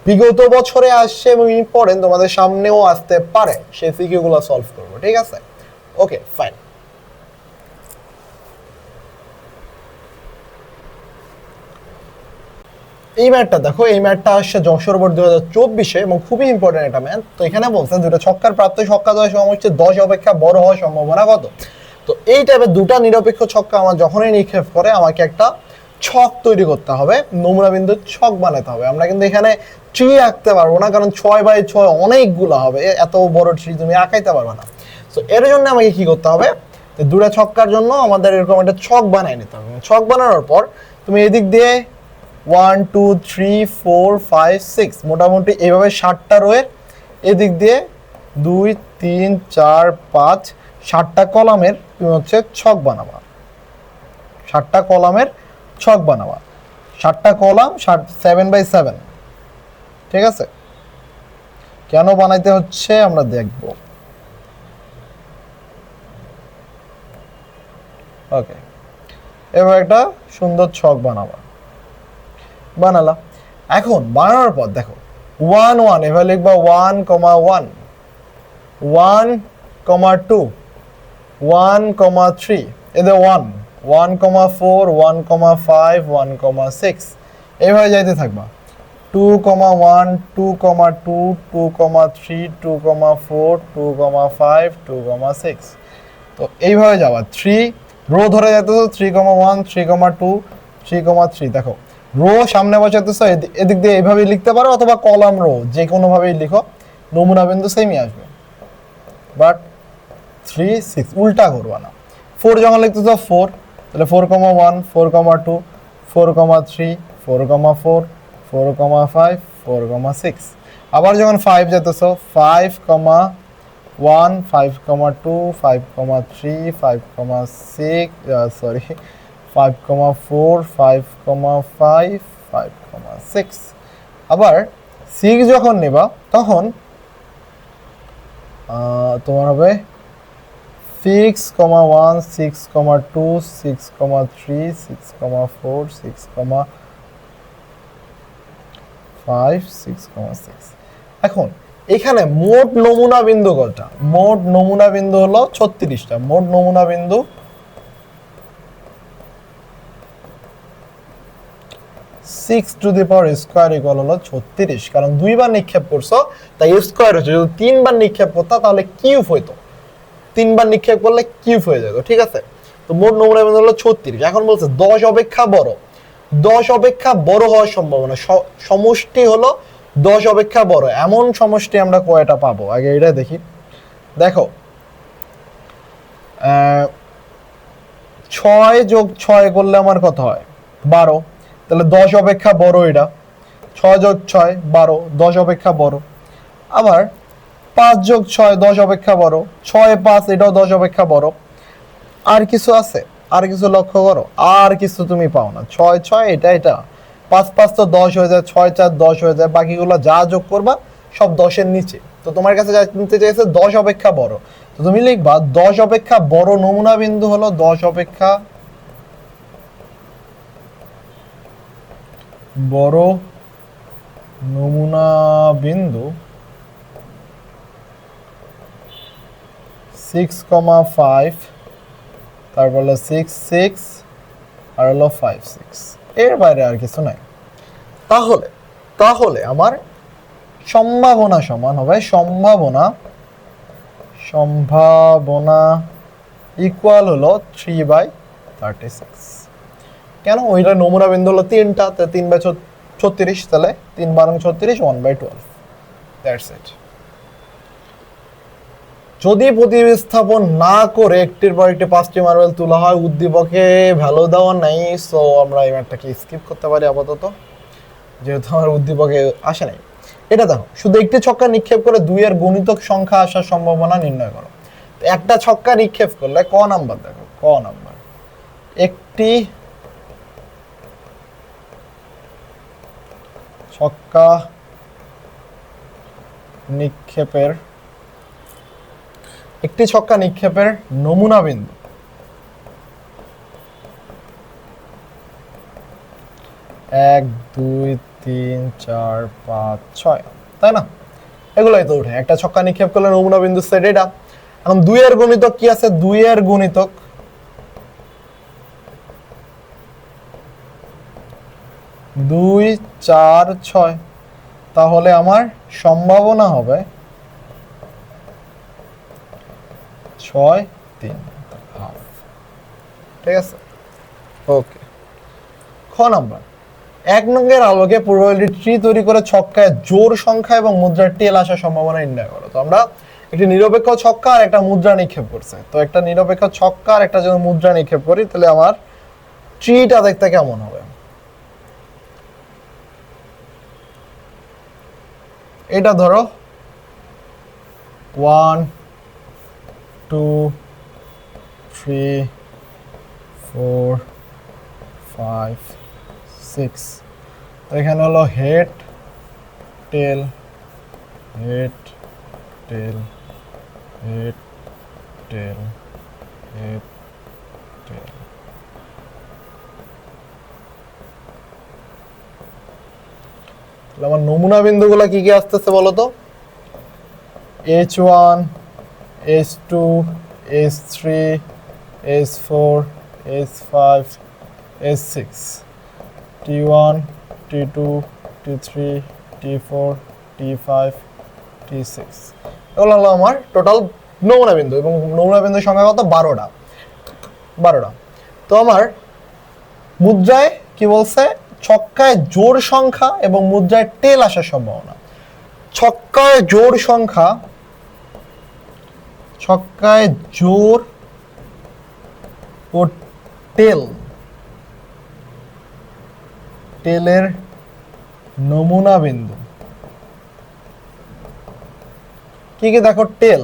বিগত বছরে আসছে এবং ইম্পর্টেন্ট, তোমাদের সামনেও আসতে পারে, সেই সিকিউ গুলো সলভ করবো। ঠিক আছে, ওকে ফাইন। এই ম্যাথটা দেখো, এই ম্যাথটা আসছে যশোর বোর্ড 2024-এ এবং খুবই ইম্পর্টেন্ট একটা ম্যাথ। তো এখানে বলছে দুটো ছক্কার প্রাপ্ত ছক্কা দেওয়ার সময় হচ্ছে 10 অপেক্ষা বড় হওয়ার সম্ভাবনা কত। তো এই টাইপের দুটা নিরপেক্ষ ছক্কা আমার যখনই নিক্ষেপ করে আমাকে একটা ছক তৈরি করতে হবে, নোংরা বিন্দুর ছক বানাতে হবে। আমরা কিন্তু এখানে ট্রি আঁকতে পারবো না, কারণ 6/6 অনেকগুলো হবে, এত বড় ট্রি তুমি আঁকাইতে পারবে না। তো এর জন্য আমাকে কি করতে হবে, দুটা ছক্কার জন্য আমাদের এরকম একটা ছক বানিয়ে নিতে হবে। ছক বানানোর পর তুমি এদিক দিয়ে 1 2 3 4 5 6 মোটামুটি এইভাবে 7টা রোয়ের, এদিক দিয়ে 2 3 4 5 7টা কলামের তুমি হচ্ছে ছক বানাবা, 7টা কলামের ছক বানাবা, 7টা কলাম 7/7, ঠিক আছে। কেন বানাইতে হচ্ছে আমরা দেখব। ওকে, এবার একটা সুন্দর ছক বানালা। এখন বানানোর পর দেখো 1 1 এভাবে লিখবা 1 1 1 2 1 3 এদের 1 1 4 1 5 1 6 এইভাবে যাইতে থাকবা 2 1 2 2 2 3 2 4 2 5 2 6 তো এইভাবে যাবা 3 রো ধরে যাইতেছো 3 1 3 2 3 3 দেখো রো সামনে বসাইতেছো এদিক দিয়ে এইভাবে লিখতে পারো অথবা কলাম রো যে কোনোভাবেই লিখো, নমুনা বিন্দু সেমই আসবে। বাট 3 6 উল্টা করবা না। 4 যখন লিখতেছো 4 তাহলে 4 1 4 2 4 3 4 4 4 5 4 6 আবার যখন 5 যেতেছো 5 1 5 2 5 3 5 6 সরি 5 4 5 5 5 6 আবার 6 যখন নেবা তখন তোমার হবে 6 1 6 2 6 3 6 4 6 5 6 6 এখন এখানে মোট নমুনা বিন্দু কয়টা? মোট নমুনা বিন্দু হলো 36টা। মোট নমুনা বিন্দু 6 to the power square equal হলো 36, কারণ দুইবার নিক্ষেপ করছো তাই স্কয়ার হচ্ছে। যদি তিনবার নিক্ষেপ করতা তাহলে কিউব হইতো, তিনবার নিক্ষেপ করলে কিউব হয়ে যেত, ঠিক আছে? তো মোট নমুনা বিন্দু হলো 36। এখন বলছে 10 অপেক্ষা বড়, 10 অপেক্ষা বড় হওয়ার সম্ভাবনা, সমষ্টি হলো 10 অপেক্ষা বড়, এমন সমষ্টি আমরা কয়টা পাবো আগে এটা দেখি। দেখো 6 যোগ 6 করলে আমার কত হয়? 12, তাহলে 10 অপেক্ষা বড় এটা। 6 যোগ 6 12, 10 অপেক্ষা বড়। আবার 5 যোগ 6 10 অপেক্ষা বড়, 6 5 এটাও 10 অপেক্ষা বড়। আর কিছু আছে? আর কিছু লক্ষ্য করো, আর কিছু তুমি পাও না। 6 6 এটা 5 5 তো 10 হয়ে যায়, 6 4 10 হয়ে যায়, বাকিগুলো যা যোগ করবা সব 10-এর নিচে। তো তোমার কাছে যা নিতে চাইছে 10 অপেক্ষা বড়, তো তুমি লিখবা 10 অপেক্ষা বড় নমুনা বিন্দু হলো 10 অপেক্ষা বড় নমুনা বিন্দু 6, 5, তারপর হলো 6 6 আর হলো 5 6, এর বাইরে আর কিছু নাই। তাহলে আমার সম্ভাবনা সমান হবে সম্ভাবনা ইকুয়াল হলো 3/36। কেন? ওইটা নমুনা বিন্দু হলো 3টা, তো 3/36, তাহলে 3 × 36 1/12, দ্যাটস ইট। যদি প্রতিস্থাপন না করে একটির পর একটি 5টি মার্বেল তোলা হয়, উদ্দীপকে ভ্যালু দেওয়া নাই, সো আমরা এই ম্যাথটাকে স্কিপ করতে পারি আপাতত, যেহেতু আমার উদ্দীপকে আসে নাই। এটা দেখো, শুধু একটি ছক্কা নিক্ষেপ করে 2 এর গুণিতক সংখ্যা আসার সম্ভাবনা নির্ণয় করো। একটা ছক্কা নিক্ষেপ করলে ক নাম্বার? দেখো ক নাম্বার, একটি ছক্কা নিক্ষেপের নমুনা বিন্দু 1 2 3 4 5 6, তাই না? এগুলাই তো উঠে। একটা ছক্কা নিক্ষেপ করলে নমুনা বিন্দু সেট এটা। এখন 2 এর গুণিতক কি আছে? 2 এর গুণিতক 2 4 6, তাহলে আমার সম্ভাবনা হবে 6 3 হাফ, ঠিক আছে? ওকে। খ নাম্বার, 1 নংয়ের আলোকে প্রবাবিলিটি ট্রি তৈরি করে ছক্কায় জোড় সংখ্যা এবং মুদ্রার টেল আসার সম্ভাবনা নির্ণয় করো। তো আমরা একটি নিরপেক্ষ ছক্কা আর একটা মুদ্রা নিক্ষেপ করছে, তো একটা নিরপেক্ষ ছক্কা আর একটা যদি মুদ্রা নিক্ষেপ করি তাহলে আমার ট্রিটা দেখতে কেমন হবে? এটা ধরো 1 2 3 4 5 6, এখানে হলো head tail head tail head tail head টেল। আমার নমুনা বিন্দুগুলো কি কি আসতেছে বলো তো? H1, H2, H3, H4, H5, H6, T1, T2, T3, T4, T5, T6। এগুলো হলো আমার টোটাল নমুনা বিন্দু, এবং নমুনা বিন্দুর সংখ্যা কত? 12টা। তো আমার মুদ্রায় কি বলছে? ছক্কায় জোড় সংখ্যা এবং মুদ্রায় টেল আসার সম্ভাবনা। ছক্কায় জোড় সংখ্যা, ছক্কায় জোড় ও টেল, টেলের নমুনা বিন্দু কি কি দেখো? টেল,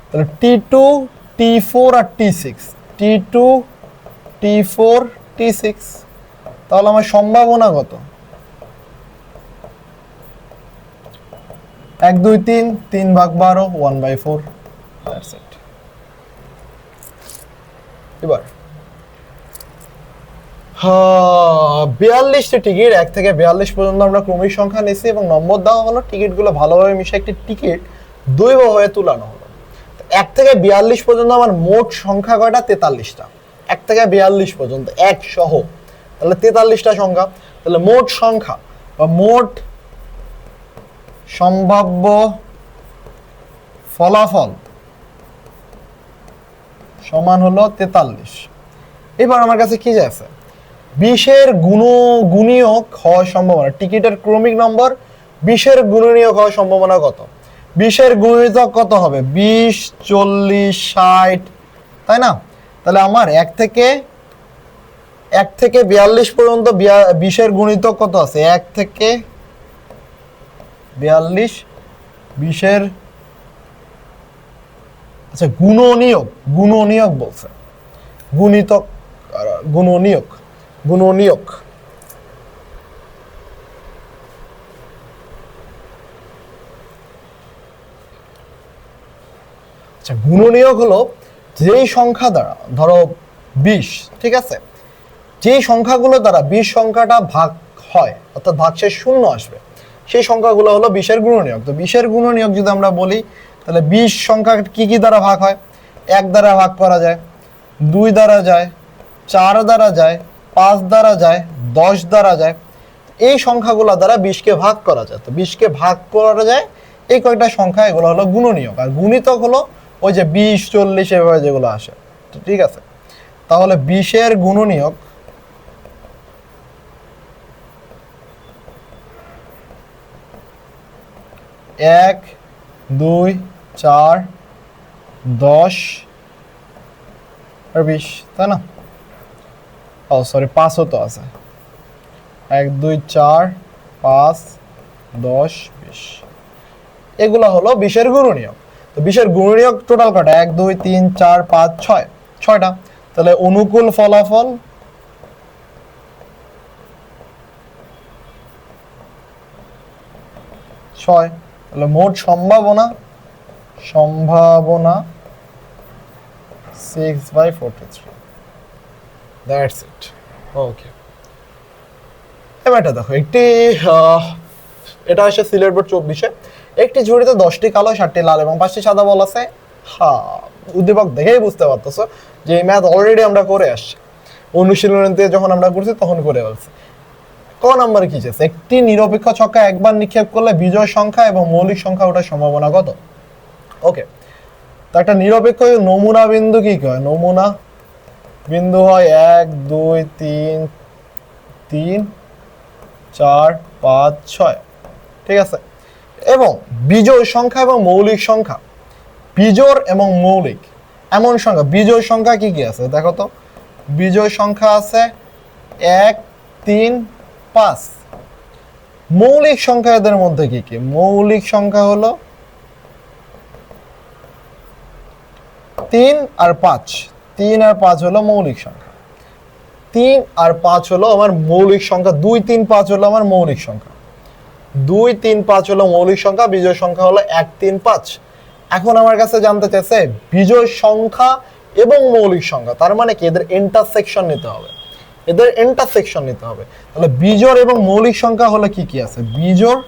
তাহলে T2, T4 আর T6, T2, T4, T6। তাহলে আমার সম্ভাবনা কত? 1 2 3, 3 ভাগ 12, 1/4। That's it. এবার 42টি টিকিট, 1 থেকে 42 পর্যন্ত আমরা ক্রমিক সংখ্যা নিয়েছি এবং নম্বর দেওয়া হলো। টিকিটগুলো ভালোভাবে মিশে একটি টিকিট দৈব হয়ে তুলানো হলো। 1 থেকে 42 পর্যন্ত আমার মোট সংখ্যা কয়টা? 43টা। 1 থেকে 42 পর্যন্ত 1 সহ, তাহলে 43টা সংখ্যা। তাহলে মোট সংখ্যা বা মোট সম্ভাব্য ফলাফল সমান হলো 43। এবার আমার কাছে কি আছে? 20-এর গুণনীয়ক হওয়ার সম্ভাবনা, টিকিটের ক্রমিক নম্বর 20-এর গুণনীয়ক হওয়ার সম্ভাবনা কত? 20-এর গুণিতক কত হবে? 20, 40, 60, তাই না? তাহলে আমার 1 থেকে 42 পর্যন্ত 20-এর গুণিতক কত আছে? 1 থেকে 42, 20-এর, আচ্ছা গুণনীয়ক বলছে, গুণিতক, গুণনীয়ক। আচ্ছা, গুণনীয়ক হলো যেই সংখ্যা দ্বারা, ধরো 20, ঠিক আছে, যেই সংখ্যাগুলো দ্বারা 20 সংখ্যাটা ভাগ হয়, অর্থাৎ ভাগশেষ 0 আসবে, সেই সংখ্যাগুলো হলো 20-এর গুণনীয়ক। তো 20-এর গুণনীয়ক যদি আমরা বলি, তাহলে 20 সংখ্যা কি কি দ্বারা ভাগ হয়? 1 দ্বারা ভাগ করা যায়, 2 দ্বারা যায়, 4 দ্বারা যায়, 5 দ্বারা যায়, 10 দ্বারা যায়। এই সংখ্যাগুলো দ্বারা 20-কে ভাগ করা যায়। তো 20-কে ভাগ করা যায় এই কয়েকটা সংখ্যা, এগুলো হলো গুণনীয়ক। আর গুণিতক হলো ওই যে 20, 40 এভাবে যেগুলো আসে। তো ঠিক আছে, তাহলে 20-এর গুণনীয়ক 1, 2, 4, 10 আর 20, তাই না? ও সরি, 5ও তো আছে। 1, 2, 4, 5, 10, 20, এগুলো হলো 20-এর গুণনীয়ক। তো 20-এর গুণনীয়ক টোটাল কটা? 1, 2, 3, 4, 5, 6, 6টা। তাহলে অনুকূল ফলাফল ছয়। তাহলে মোট সম্ভাবনা 6/43। That's it. ওকে, এবারটা দেখো, একটি এটা আসে সিলেট বোর্ড 24-এ। একটি ঝুড়িতে 10টি কালো, 7টি লাল এবং 5টি সাদা বল আছে। উদ্দীপক দেখেই বুঝতে পারতেছো যে এই ম্যাথ অলরেডি আমরা করে আসছি, অনুশীলনীতে যখন আমরা করছি তখন করে ফেলছি। ক নাম্বারে কি চেয়েছে? একটি নিরপেক্ষ ছক্কা একবার নিক্ষেপ করলে বিজয় সংখ্যা এবং মৌলিক সংখ্যা ওঠার সম্ভাবনা কত? ওকে, তো একটা নিরপেক্ষ নমুনা বিন্দু কি হয়? নমুনা বিন্দু হয় 1, 2, 3, 4, 5, 6, ঠিক আছে। এবং বিজোড় সংখ্যা এবং মৌলিক সংখ্যা, বিজোড় এবং মৌলিক এমন সংখ্যা, বিজোড় সংখ্যা কি কি আছে দেখো তো? বিজোড় সংখ্যা আছে 1, 3, 5। মৌলিক সংখ্যা এদের মধ্যে কি কি? মৌলিক সংখ্যা হলো 3 আর 5। 3 আর 5 হলো মৌলিক সংখ্যা। 3 আর 5 হলো আমার মৌলিক সংখ্যা। 2, 3, 5 হলো আমার মৌলিক সংখ্যা। 2 3 5 হলো মৌলিক সংখ্যা, বিজোড় সংখ্যা হলো 1 3 5। এখন আমার কাছে জানতে চাইছে বিজোড় সংখ্যা এবং মৌলিক সংখ্যা, তার মানে কি এদের ইন্টারসেকশন নিতে হবে, এদের ইন্টারসেকশন নিতে হবে। তাহলে বিজোড় এবং মৌলিক সংখ্যা হলো কি কি আছে, বিজোড়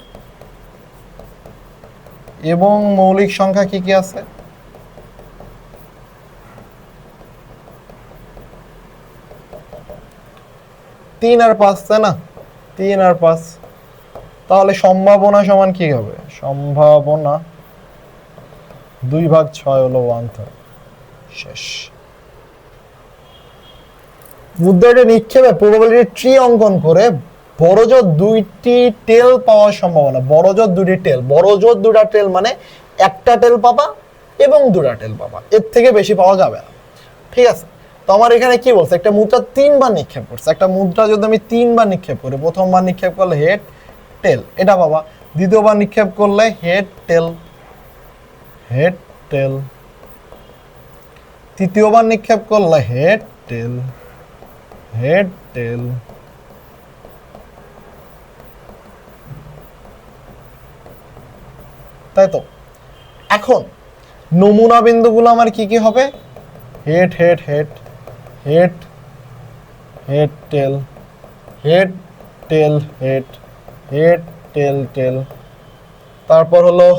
এবং মৌলিক সংখ্যা কি কি আছে, তিন আর পাঁচ, তাই না, 3 আর 5। তাহলে সম্ভাবনা সমান কি হবে, সম্ভাবনা 2/6 হলো 1/3। শেষ। মুদ্রাটি নিক্ষেপে প্রবাবিলিটি ট্রি অঙ্কন করে বড়জোর 2টি টেল পাওয়ার সম্ভাবনা, বড়জোর 2টি টেল, বড়জোর 2টা টেল মানে একটা টেল পাবা এবং 2টা টেল পাবা, এর থেকে বেশি পাওয়া যাবে না। ঠিক আছে, তো আমার এখানে কি বলছে, একটা মুদ্রা 3বার নিক্ষেপ করছে, একটা মুদ্রা যদি আমি 3বার নিক্ষেপ করি, প্রথমবার নিক্ষেপ করলে হেড টেল এটা পাবা, দ্বিতীয়বার নিক্ষেপ করলে হেড টেল হেড টেল, তৃতীয়বার নিক্ষেপ করলে হেড টেল হেড টেল। তাই তো, এখন নমুনা বিন্দুগুলো আমার কি কি হবে, head head head head head tail head tail head head tail tail, তারপর হলো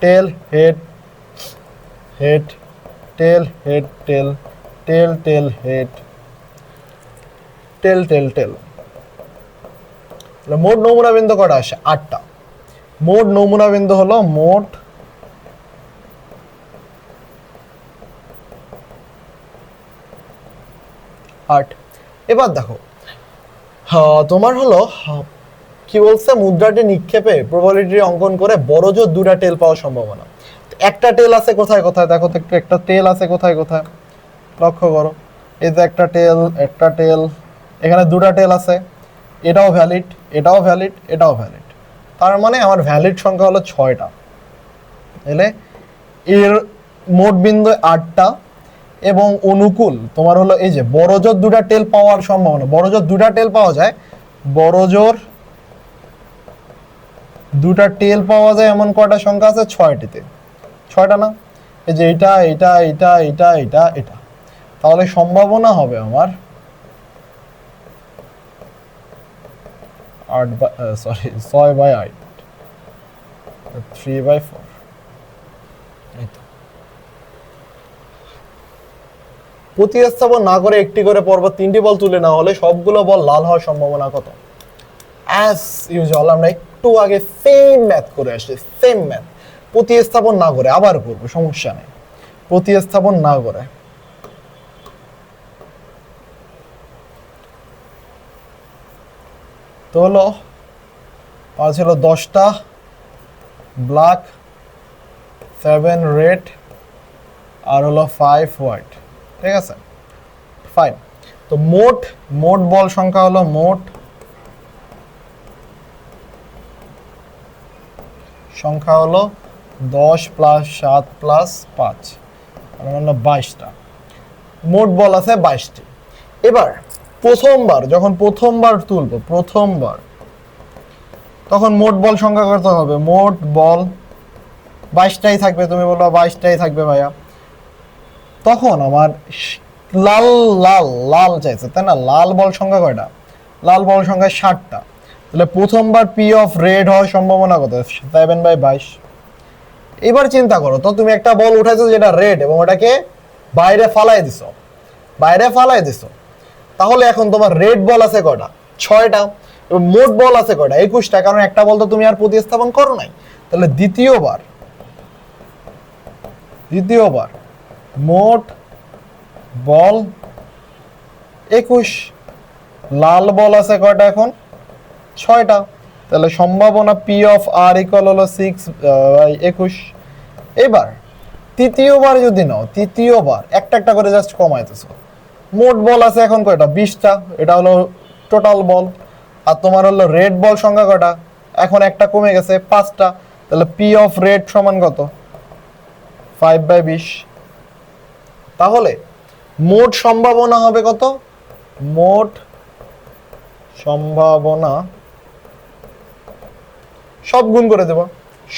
tail head head tail head tail tail tail head tail tail tail. মোট নমুনা বিন্দু কটা আসে, 8টা। মোট নমুনা বিন্দু হলো মোট 8। এবার দেখো তোমার হলো কি বলছে, মুদ্রাটি নিক্ষেপে প্রবাবিলিটি অঙ্কন করে বড়জোর 2টা টেল পাওয়ার সম্ভাবনা। একটা টেল আছে কোথায় কোথায়, দেখো তো একটু, একটা টেল আছে কোথায় কোথায়, লক্ষ্য করো, এই যে একটা টেল, একটা টেল, এখানে 2টা টেল আছে, এটাও ভ্যালিড, এটাও ভ্যালিড, এটাও ভ্যালিড, তার মানে আমার ভ্যালিড সংখ্যা হলো 6টা। তাহলে এর মোট বিন্দু 8টা এবং অনুকূল তোমার হলো এই যে বড়জোর 2টা টেল পাওয়ার সম্ভাবনা, বড়জোর 2টা টেল পাওয়া যায়, বড়জোর 2টা টেল পাওয়া যায় এমন কয়টা সংখ্যা আছে, 6টিতে, 6টা না, এই যে এটা এটা এটা এটা এটা এটা, তাহলে সম্ভাবনা হবে আমার 6/8, 3/4। প্রতিস্থাপন না করে একটি করে পরপর 3টি বল তুলে নেওয়া হলে সবগুলো বল লাল হওয়ার সম্ভাবনা কত। অ্যাজ ইউজুয়াল আমরা একটু আগে সেম ম্যাথ করে আসছি, সেম ম্যাথ, প্রতিস্থাপন না করে আবার করবো, সমস্যা নেই, প্রতিস্থাপন না করে। তো হলো আর ছিল 10টা ব্ল্যাক, 7 রেড, আর হলো 5 হোয়াইট। ঠিক আছে, ফাইন। তো মোট মোট বল সংখ্যা হলো, মোট সংখ্যা হলো 10 + 7 + 5 মানে 22টা। মোট বল আছে 22টি। এবার প্রথমবার যখন প্রথমবার তুলবো, প্রথমবার তখন মোট বল সংখ্যা কত হবে, মোট বল 22টাই থাকবে, তুমি বলবা 22টাই থাকবে ভাইয়া, তখন আমার লাল লাল লাল চাইছে, তাই না, লাল বল সংখ্যা কয়টা, লাল বল সংখ্যা 60টা। তাহলে প্রথমবার পি অফ রেড হওয়ার সম্ভাবনা কত, 7/22। এবার চিন্তা করো তো, তুমি একটা বল উঠাইছো যেটা রেড এবং ওটাকে বাইরে ফালাই দিছো, বাইরে ফালাই দিছো, তাহলে এখন তোমার রেড বল আছে কয়টা, 6টা, এবং মোট বল আছে কয়টা, 21টা, কারণ একটা বল তো তুমি আর প্রতিস্থাপন করো নাই। তাহলে দ্বিতীয়বার মোট বল 21, লাল বল আছে কয়টা এখন, 6টা, তাহলে সম্ভাবনা পি অফ আর ইকুয়াল হলো 6/21। এবার তৃতীয়বার যদি নাও, তৃতীয়বার একটা একটা করে জাস্ট কমাইতেছো, মোট বল আছে এখন কয়টা, 20টা, এটা হলো টোটাল বল, আর তোমার হলো রেড বল সংখ্যা কয়টা, এখন একটা কমে গেছে, 5টা, তাহলে পি অফ রেড সমান কত, 5/20। তাহলে মোট সম্ভাবনা হবে কত, মোট সম্ভাবনা সব গুণ করে দেব,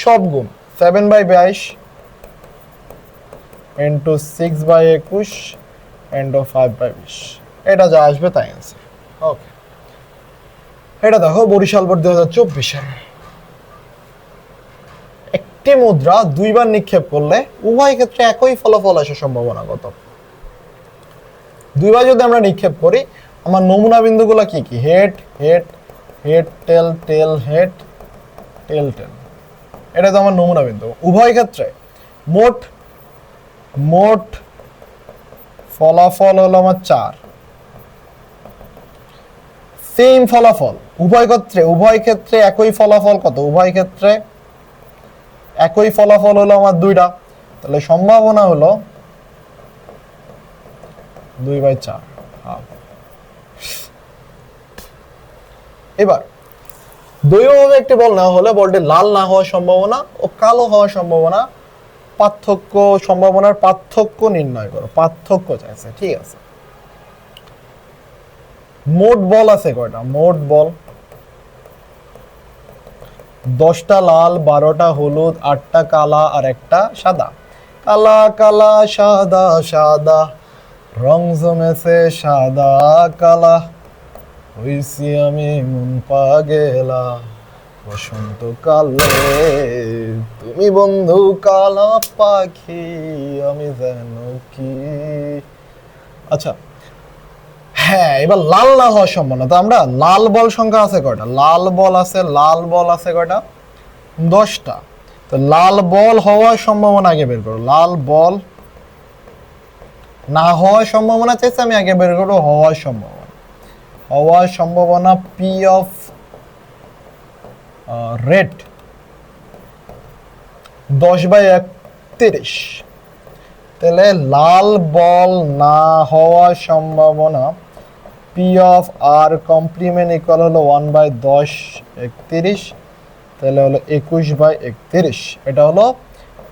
সব গুণ 7/22 ইন্টু 6/21 ইন্টু 5/20, এটা যা আসবে তাই অ্যান্সার। ওকে, এটা দেখো বরিশাল বোর্ড 2024 একটি মুদ্রা দুইবার নিক্ষেপ করলে উভয় ক্ষেত্রে একই ফলাফল আসার সম্ভাবনা কত? দুইবার যদি আমরা নিক্ষেপ করি, আমার নমুনা বিন্দুগুলো কি কি? Head head head tail tail head tail tail, এটা তো আমার নমুনা বিন্দু। উভয় ক্ষেত্রে মোট মোট ফলাফল হলো আমার 4, সেম ফলাফল উভয় ক্ষেত্রে একই ফলাফল কত? উভয় ক্ষেত্রে একই ফলাফল হলো আমার 2টা, তাহলে সম্ভাবনা হলো 2/4। এবার দৈবভাবে একটি বল নেওয়া হলে বলটি লাল না হওয়ার সম্ভাবনা ও কালো হওয়ার সম্ভাবনা সম্ভাবনার পার্থক্য নির্ণয় করো। পার্থক্য চাইছে, ঠিক আছে। মোট বল আছে কয়টা? মোট বল 10টা লাল, 12টা হলুদ, 8টা কালা আর 1টা সাদা। কালা কালা সাদা সাদা রং জমেছে সাদা কালা, হইছি আমি মন পাগেলা বসন্তকালে, তুমি বন্ধু কালা পাখি আমি যেন কি। আচ্ছা হ্যাঁ, এবার লাল না হওয়ার সম্ভাবনা, তো আমরা লাল বল সংখ্যা আছে কয়টা? লাল বল আছে কয়টা? 10টা। তো লাল বল হওয়ার সম্ভাবনা আগে বের করো। লাল বল না হওয়ার সম্ভাবনা চাইছে, আমি আগে বের করবো হওয়ার সম্ভাবনা পি অফ রেড 10/31, তাহলে লাল বল না হওয়ার সম্ভাবনা P of R complement equal হলো 1/10 31, তাহলে হলো 21/31, এটা হলো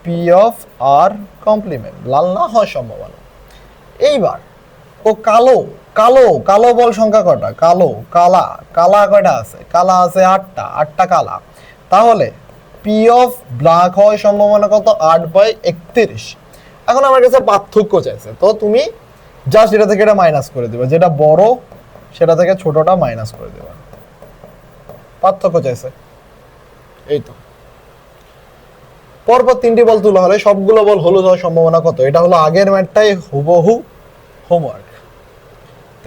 পি অফ আর কমপ্লিমেন্ট, লাল না হওয়ার সম্ভাবনা। এইবার ও কালো কালো কালো বল সংখ্যা কয়টা? কালা কয়টা আছে? কালা আছে 8টা কালা, তাহলে পি অফ ব্ল্যাক হওয়ার সম্ভাবনা কত? 8/31। এখন আমার কাছে পার্থক্য চাইছে, তো তুমি জাস্ট এটা থেকে এটা মাইনাস করে দেবে, যেটা বড় সেটা থেকে ছোটটা মাইনাস করে দেবে। পার্থক্য চাইছে, এই তো। পরপর 3টি বল তোলা হলে সবগুলো বল হলুদ হওয়ার সম্ভাবনা কত? এটা হলো আগের ম্যাথটাই হুবহু হোমওয়ার্ক।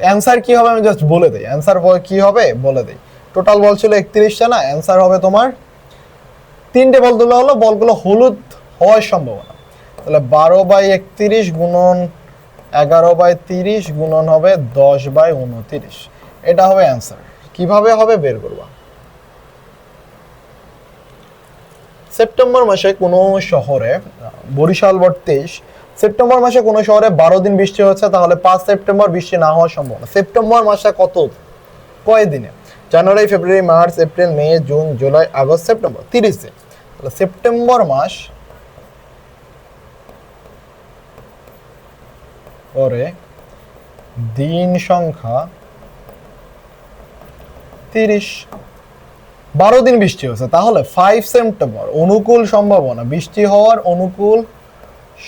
অ্যান্সার কি হবে আমি জাস্ট বলে দেই। অ্যান্সার কি হবে বলে দেই। টোটাল বল ছিল 31টা না, অ্যান্সার হবে তোমার 3টে বল তোলা হলো, বলগুলো হলুদ হওয়ার সম্ভাবনা, তাহলে 12/31 গুণন 11/30 গুণন হবে 10/29, এটা হবে অ্যান্সার। কিভাবে হবে বের করবা। সেপ্টেম্বর মাসে কোনো শহরে, বরিশাল বোর্ড 23, সেপ্টেম্বর মাসে কোনো শহরে 12 দিন বৃষ্টি হচ্ছে, তাহলে 5 সেপ্টেম্বর বৃষ্টি না হওয়ার সম্ভাবনা। সেপ্টেম্বর মাসে কয় দিনে? জানুয়ারি, ফেব্রুয়ারি, মার্চ, এপ্রিল, মে, জুন, জুলাই, আগস্ট, সেপ্টেম্বর, 30 দিন। তাহলে সেপ্টেম্বর মাস পরে দিন সংখ্যা 30, 12 দিন বৃষ্টি হচ্ছে, তাহলে 5 সেপ্টেম্বর অনুকূল সম্ভাবনা, বৃষ্টি হওয়ার অনুকূল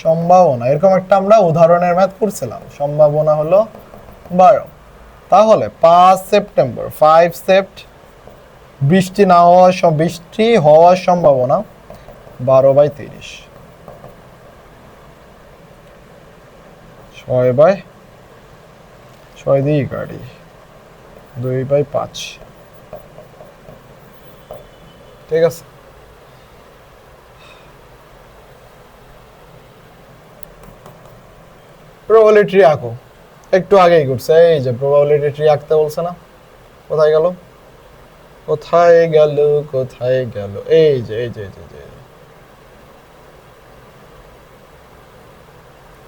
সম্ভাবনা, এরকম একটা আমরা উদাহরণের ম্যাথ করছিলাম। সম্ভাবনা হলো 12, তাহলে 5 সেপ্টেম্বর 5 সেপ্ট বৃষ্টি হওয়ার সম্ভাবনা 12/30, 6/6 দিয়ে গাড়ি 2/5, ঠিক আছে। প্রবাবিলিটি ট্রি আঁকো, একটু আগেই করছে, এই যে প্রবাবিলিটি ট্রি আঁকতে বলছে না, কোথায় গেল এই যে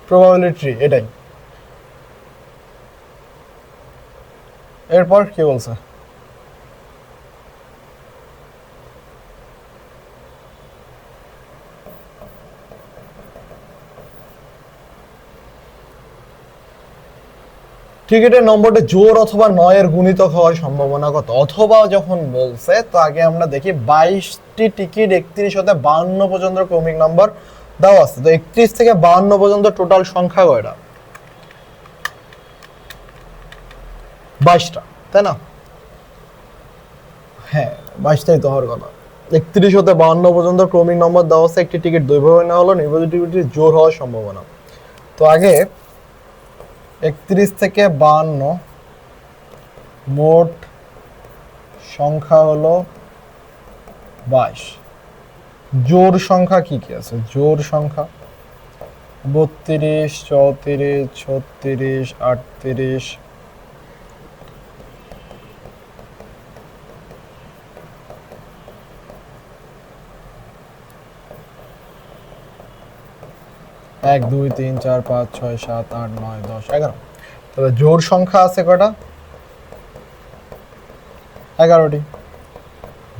প্রবাবিলিটি ট্রি, এটাই। এরপর কি বলছে? টিকিটের নম্বরটা জোড় অথবা নয়ের গুণিতক হওয়ার সম্ভাবনা কত? অথবা যখন বলছে তো আগে আমরা দেখি 22টি টিকিট 31 হতে 52 পর্যন্ত ক্রমিক নম্বর দেওয়া আছে। তো 31 থেকে 52 পর্যন্ত টোটাল সংখ্যা কয়টা? 22টা, তাই না? হ্যাঁ, 22টাই তো হওয়ার কথা। 31 হতে 52 পর্যন্ত ক্রমিক নম্বর দেওয়া আছে, একটি টিকিট দ্বৈভাবে নেওয়া হলো, নির্বাচিত টিকিটের জোড় হওয়ার সম্ভাবনা। তো আগে 31 থেকে 52 মোট সংখ্যা হলো 22। জোড় সংখ্যা কি কি আছে? জোড় সংখ্যা 32, 34, 36, 38, 1, 2, 3, 4, 5, 6, 7, 8, 9, 10, 11। তবে জোড় সংখ্যা আছে কয়টা? 11টি।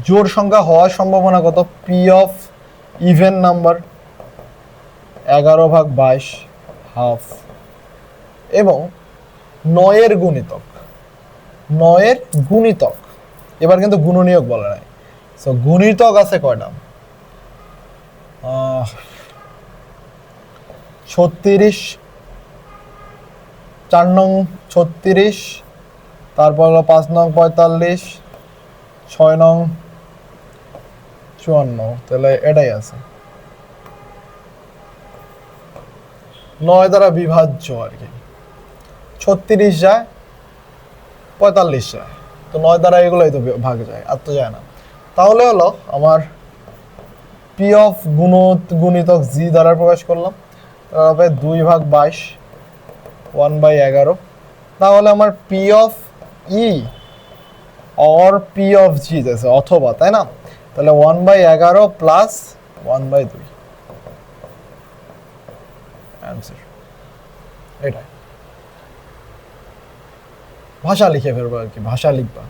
জোড় সংখ্যা হওয়ার সম্ভাবনা কত? P of even number 11/22 half এবং 9-এর গুণিতক। 9-এর গুণিতক, এবার কিন্তু গুণনীয়ক বলা নাই। সো গুণিতক আছে কয়টা? 36, 4 নং 36, তারপর হলো 5 নং 45, 6 নং 54, তাহলে এটাই আছে। 9 দ্বারা বিভাজ্য আর কি। 36 যায়, 45 যায়, তো 9 দ্বারা এগুলোই তো ভাগ যায়, আর তো যায় না। তাহলে হলো আমার পি অফ গুণিতক জি দ্বারা প্রকাশ করলাম, তাহলে 2/22 1/11। তাহলে আমার P of E or P of G আছে অথবা, তাই না? তাহলে 1/11 প্লাস 1/2 অ্যান্সার। এটাই ভাষা লিখে ফেলবো আর কি, ভাষা লিখবা।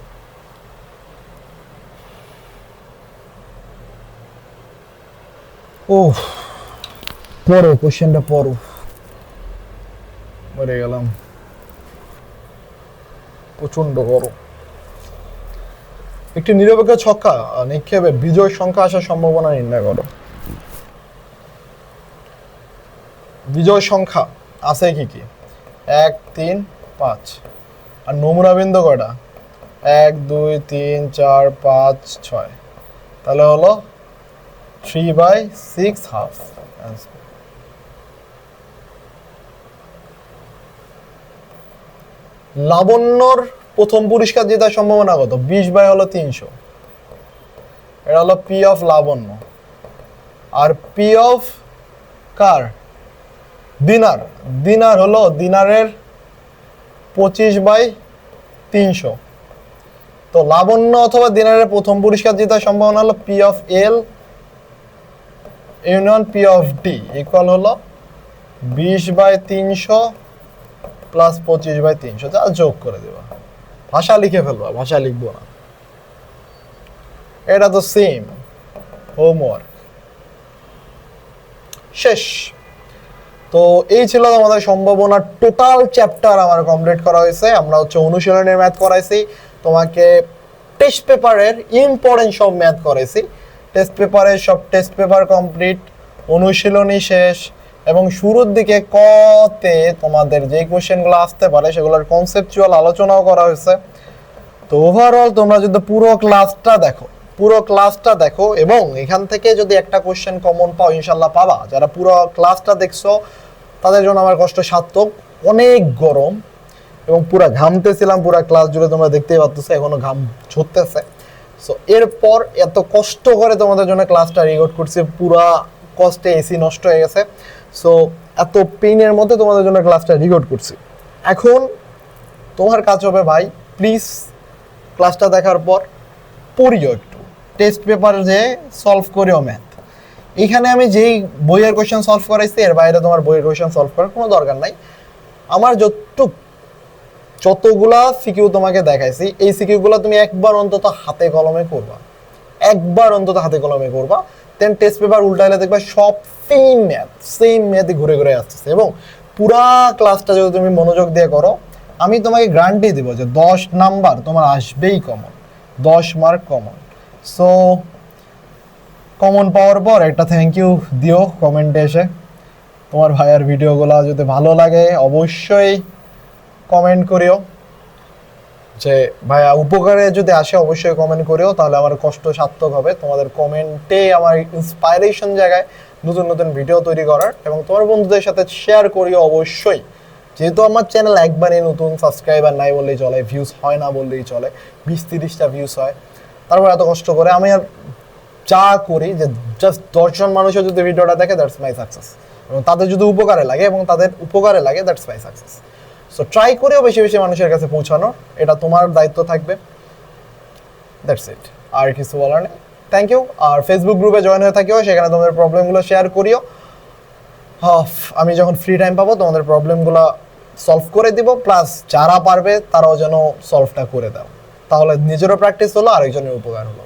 ও পড়ো, কোশ্চেনটা পড়ো। মরে গেলাম, প্রচন্ড গরম। একটি নিরপেক্ষ ছক্কা নিক্ষেপে বিজয় সংখ্যা আসার সম্ভাবনা নির্ণয় করো। বিজয় সংখ্যা আছে কি কি? 1, 3, 5। আর নমুনা বিন্দু কয়টা? 1, 2, 3, 4, 5, 6। তাহলে হলো 3/6 হাফ। লাবণ্যর প্রথম পুরস্কার জেতার সম্ভাবনা কত? 20/300। এটা হলো পি অফ লাবণ্য। আর পি অফ কার? দিনার। দিনার হলো দিনারের 25/300। তো লাবণ্য অথবা দিনারের প্রথম পুরস্কার জেতার সম্ভাবনা হলো P of L union P of D equal হলো 20/300 প্লাস 25/300, যা যোগ করে দেবা। ভাষা লিখে ফেলবা, ভাষা লিখবো না। এটা তো সেম হোমওয়ার্ক। শেষ। তো এই ছিল আমাদের সম্ভাবনা টোটাল চ্যাপ্টার আমার কমপ্লিট করা হয়েছে। আমরা হচ্ছে অনুশীলনের ম্যাথ করাইছি, তোমাকে টেস্ট পেপারের ইম্পর্টেন্ট সব ম্যাথ করাইছি। টেস্ট পেপারের সব টেস্ট পেপার কমপ্লিট, অনুশীলনী শেষ, এবং শুরুর দিকে কতে তোমাদের যে কোশ্চেনগুলো আসতে পারে সেগুলোর কনসেপচুয়াল আলোচনাও করা হয়েছে। তো ওভারঅল তোমরা যদি পুরো ক্লাসটা দেখো এবং এখান থেকে যদি একটা কোশ্চেন কমন পাও, ইনশাল্লাহ পাবা। যারা পুরো ক্লাসটা দেখছো তাদের জন্য আমার কষ্ট সার্থক। অনেক গরম এবং পুরা ঘামতেছিলাম পুরা ক্লাস জুড়ে, তোমরা দেখতেই পাচ্ছ এখনো ঘাম ঝরতেছে। সো এরপর এত কষ্ট করে তোমাদের জন্য ক্লাসটা রেকর্ড করছি, পুরা কষ্টে এসি নষ্ট হয়ে গেছে। সো এত পেইনের মধ্যে তোমাদের জন্য ক্লাসটা রেকর্ড করছি। এখন তোমার কাজ হবে ভাই, প্লিজ ক্লাসটা দেখার পর পড়িও একটু, টেস্ট পেপার যে সলভ করিও ম্যাথ। এখানে আমি যেই বইয়ের কোয়েশ্চেন সলভ করাইছি এর বাইরে তোমার বইয়ের কোয়েশ্চেন সলভ করার কোনো দরকার নাই। আমার যতগুলা সিকিউ তোমাকে দেখাইছি, এই সিকিউগুলো তুমি একবার অন্তত হাতে কলমে করবা, দেন টেস্ট পেপার উল্টাইলে দেখবা সব সেম ম্যাথই ঘুরে ঘুরে আসতেছে। এবং পুরা ক্লাসটা যদি তুমি মনোযোগ দিয়ে করো, আমি তোমাকে গ্যারান্টি দিব যে 10 নাম্বার তোমার আসবেই common, 10 mark common. So common পাওয়ার পর একটা থ্যাংক ইউ দিও কমেন্টে এসে। তোমার ভাইয়ার ভিডিওগুলো যদি ভালো লাগে অবশ্যই কমেন্ট করিও, যে ভাইয়া উপকারে যদি আসে অবশ্যই কমেন্ট করিও, তাহলে আমার কষ্ট সার্থক হবে। তোমাদের কমেন্টে আমার ইন্সপাইরেশন জায়গায় নতুন নতুন ভিডিও তৈরি করার, এবং তোমার বন্ধুদের সাথে শেয়ার করিও অবশ্যই। যেহেতু আমার চ্যানেল একবারই নতুন, সাবস্ক্রাইবার নাই বললেই চলে, ভিউজ হয় না বললেই চলে, 20-30টা ভিউজ হয়, তারপর এত কষ্ট করে আমি আর যা করি যে জাস্ট 10 জন মানুষের যদি ভিডিওটা দেখে দ্যাটস মাই সাকসেস, এবং তাদের যদি উপকারে লাগে that's my success. So try করেও বেশি বেশি মানুষের কাছে পৌঁছানো, এটা তোমার দায়িত্ব থাকবে। দ্যাটস ইট, আর কিছু বলার নেই। Thank you. আর ফেসবুক গ্রুপে জয়েন হয়ে থাকিও, সেখানে তোমাদের প্রবলেমগুলো শেয়ার করিও। আমি যখন ফ্রি টাইম পাবো তোমাদের প্রবলেমগুলো সলভ করে দিব, প্লাস যারা পারবে তারাও যেন সলভটা করে দাও, তাহলে নিজেরও প্র্যাকটিস হলো, আরেকজনের উপকার হলো।